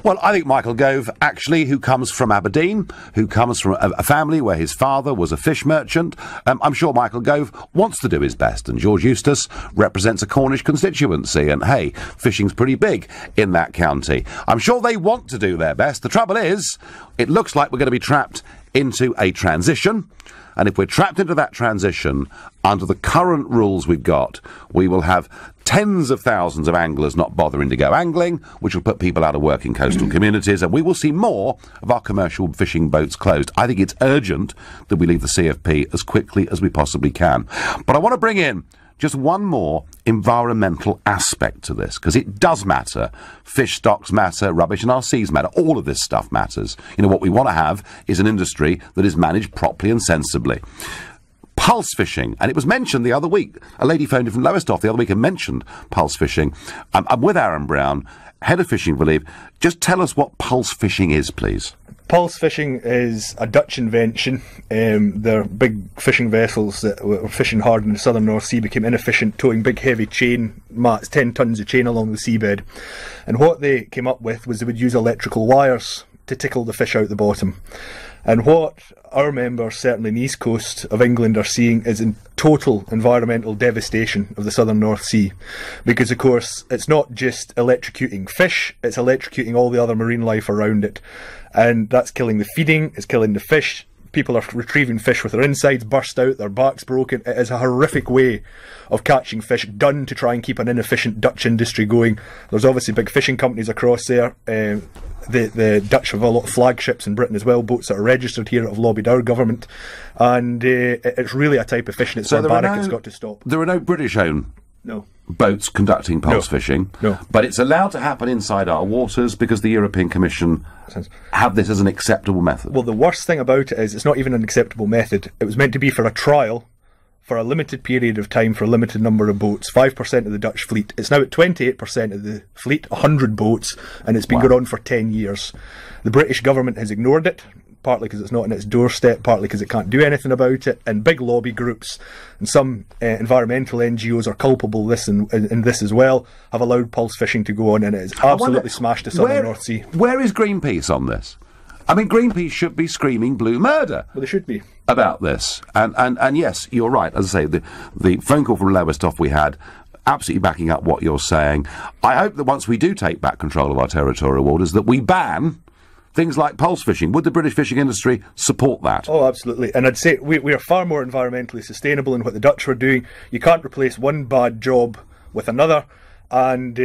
Well, I think Michael Gove, actually, who comes from Aberdeen, who comes from a family where his father was a fish merchant, I'm sure Michael Gove wants to do his best, and George Eustace represents a Cornish constituency, and hey, fishing's pretty big in that county. I'm sure they want to do their best. The trouble is, it looks like we're going to be trapped into a transition, and if we're trapped into that transition, under the current rules we've got, we will have tens of thousands of anglers not bothering to go angling, which will put people out of work in coastal communities, and we will see more of our commercial fishing boats closed. I think it's urgent that we leave the CFP as quickly as we possibly can. But I want to bring in just one more environmental aspect to this, because it does matter. Fish stocks matter, rubbish in our seas matter, all of this stuff matters. You know, what we want to have is an industry that is managed properly and sensibly. Pulse fishing, and it was mentioned the other week. A lady phoned in from Lowestoft the other week and mentioned pulse fishing. I'm with Aaron Brown, head of fishing, I believe. Just tell us what pulse fishing is, please. Pulse fishing is a Dutch invention. They're big fishing vessels that were fishing hard in the southern North Sea, became inefficient, towing big heavy chain mats, 10 tons of chain along the seabed. And what they came up with was they would use electrical wires to tickle the fish out the bottom. And what our members, certainly in the east coast of England, are seeing is in total environmental devastation of the southern North Sea. Because, of course, it's not just electrocuting fish, it's electrocuting all the other marine life around it. And that's killing the feeding, it's killing the fish. People are retrieving fish with their insides burst out, their backs broken. It is a horrific way of catching fish, done to try and keep an inefficient Dutch industry going. There's obviously big fishing companies across there. The Dutch have a lot of flagships in Britain as well, boats that are registered here that have lobbied our government. And it's really a type of fishing. It's so one Barrack has got to stop. There are no British-owned No. Boats conducting pulse fishing. No. But it's allowed to happen inside our waters because the European Commission have this as an acceptable method. Well, the worst thing about it is it's not even an acceptable method. It was meant to be for a trial for a limited period of time for a limited number of boats, 5% of the Dutch fleet. It's now at 28% of the fleet, 100 boats, and it's been going on for 10 years. The British government has ignored it, partly because it's not on its doorstep, partly because it can't do anything about it, and big lobby groups and some environmental NGOs are culpable in this as well, have allowed pulse fishing to go on, and it has absolutely smashed the southern North Sea. Where is Greenpeace on this? I mean, Greenpeace should be screaming blue murder. Well, they should be. About this. And yes, you're right. As I say, the phone call from Lowestoft we had, absolutely backing up what you're saying. I hope that once we do take back control of our territorial waters, that we ban things like pulse fishing. Would the British fishing industry support that? Oh, absolutely. And I'd say we are far more environmentally sustainable in what the Dutch were doing. You can't replace one bad job with another. And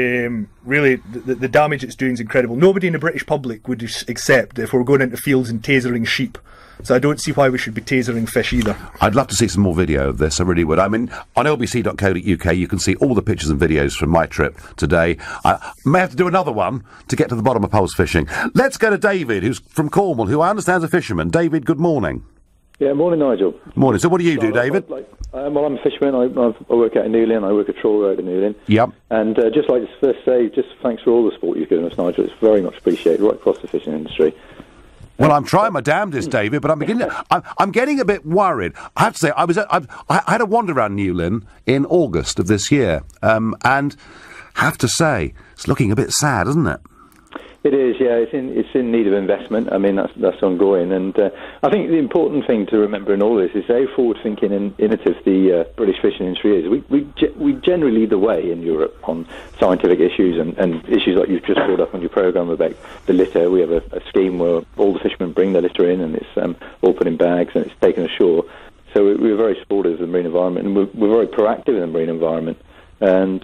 really, the damage it's doing is incredible. Nobody in the British public would accept if we're going into fields and tasering sheep. So I don't see why we should be tasering fish either. I'd love to see some more video of this, I really would. I mean, on lbc.co.uk you can see all the pictures and videos from my trip today. I may have to do another one to get to the bottom of pulse fishing. Let's go to David, who's from Cornwall, who I understand is a fisherman. David, good morning. Yeah, morning, Nigel. Morning. So what do you do, David? Well, I'm a fisherman. I work out in Newlyn. I work a trawler out in Newlyn. Yep. And just like to first say, just thanks for all the support you've given us, Nigel. It's very much appreciated right across the fishing industry. Well, I'm trying my damnedest, David, but I'm getting a bit worried. I have to say, I had a wander around Newlyn in August of this year, and have to say, it's looking a bit sad, isn't it? It is, yeah. It's in need of investment. I mean, that's ongoing, and I think the important thing to remember in all this is how forward-thinking and innovative the British fishing industry is. We generally lead the way in Europe on scientific issues and issues like you've just brought up on your programme about the litter. We have a scheme where all the fishermen bring their litter in, and it's all put in bags and it's taken ashore. So we're very supportive of the marine environment, and we're very proactive in the marine environment. And,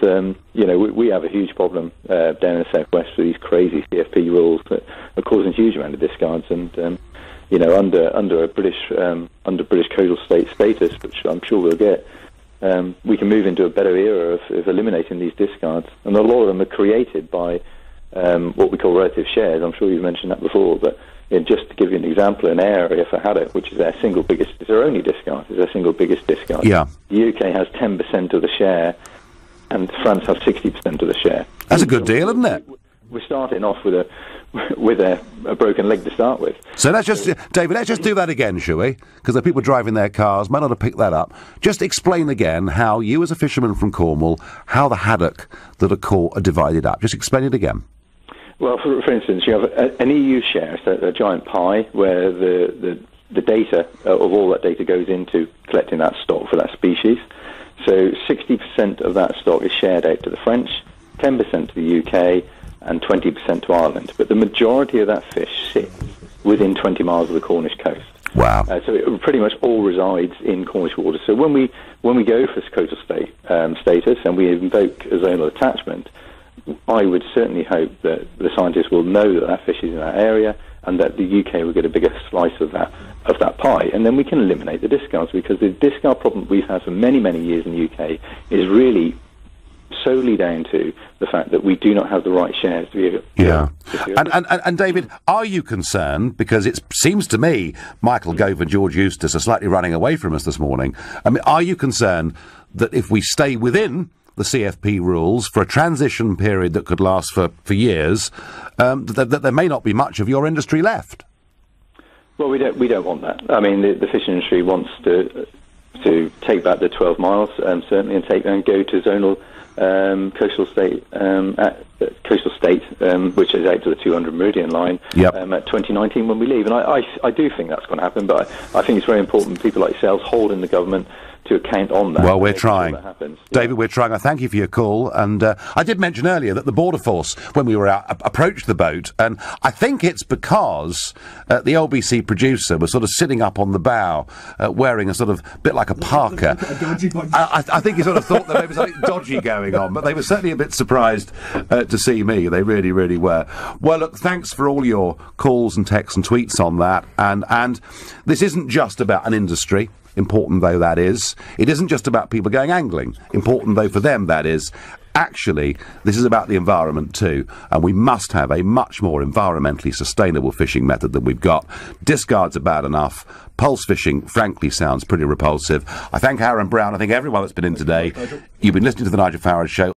we have a huge problem down in the southwest with these crazy CFP rules that are causing a huge amount of discards. And, under British coastal state status, which I'm sure we'll get, we can move into a better era of eliminating these discards. And a lot of them are created by what we call relative shares. I'm sure you've mentioned that before, but just to give you an example, an area for haddock, which is their single biggest, it's their only discard, is their single biggest discard. Yeah. The UK has 10% of the share, and France have 60% of the share. That's a good deal, isn't it? We're starting off with a broken leg to start with. So David, let's just do that again, shall we? Because the people driving their cars might not have picked that up. Just explain again how you, as a fisherman from Cornwall, how the haddock that are caught are divided up. Just explain it again. Well, for instance, you have an EU share, so a giant pie, where the data of all that data goes into collecting that stock for that species. So 60% of that stock is shared out to the French, 10% to the UK, and 20% to Ireland. But the majority of that fish sits within 20 miles of the Cornish coast. Wow. So it pretty much all resides in Cornish waters. So when we go for coastal state status and we invoke a zonal attachment, I would certainly hope that the scientists will know that fish is in that area and that the UK will get a bigger slice of that pie, and then we can eliminate the discards, because the discard problem we've had for many, many years in the UK is really solely down to the fact that we do not have the right shares to be able And David, are you concerned, because it seems to me Michael Gove and George Eustace are slightly running away from us this morning, I mean, are you concerned that if we stay within the CFP rules for a transition period that could last for years, that there may not be much of your industry left? Well, we don't want that. I mean, the fishing industry wants to take back the 12 miles, certainly, and go to zonal coastal state, which is out to the 200 meridian line, at 2019 when we leave. And I do think that's going to happen, but I think it's very important people like yourselves holding the government to account on that. Well, we're trying. David, we're trying. I thank you for your call. And I did mention earlier that the Border Force, when we were out, approached the boat, and I think it's because the LBC producer was sort of sitting up on the bow, wearing a sort of bit like a parka. I think he sort of thought there may be something dodgy going on, but they were certainly a bit surprised to see me. They really, really were. Well, look, thanks for all your calls and texts and tweets on that. And this isn't just about an industry. important though that is. It isn't just about people going angling, important though for them that is. Actually, this is about the environment too, and we must have a much more environmentally sustainable fishing method than we've got. Discards are bad enough. Pulse fishing, frankly, sounds pretty repulsive. I thank Aaron Brown. I think everyone that's been in today. You've been listening to The Nigel Farage Show.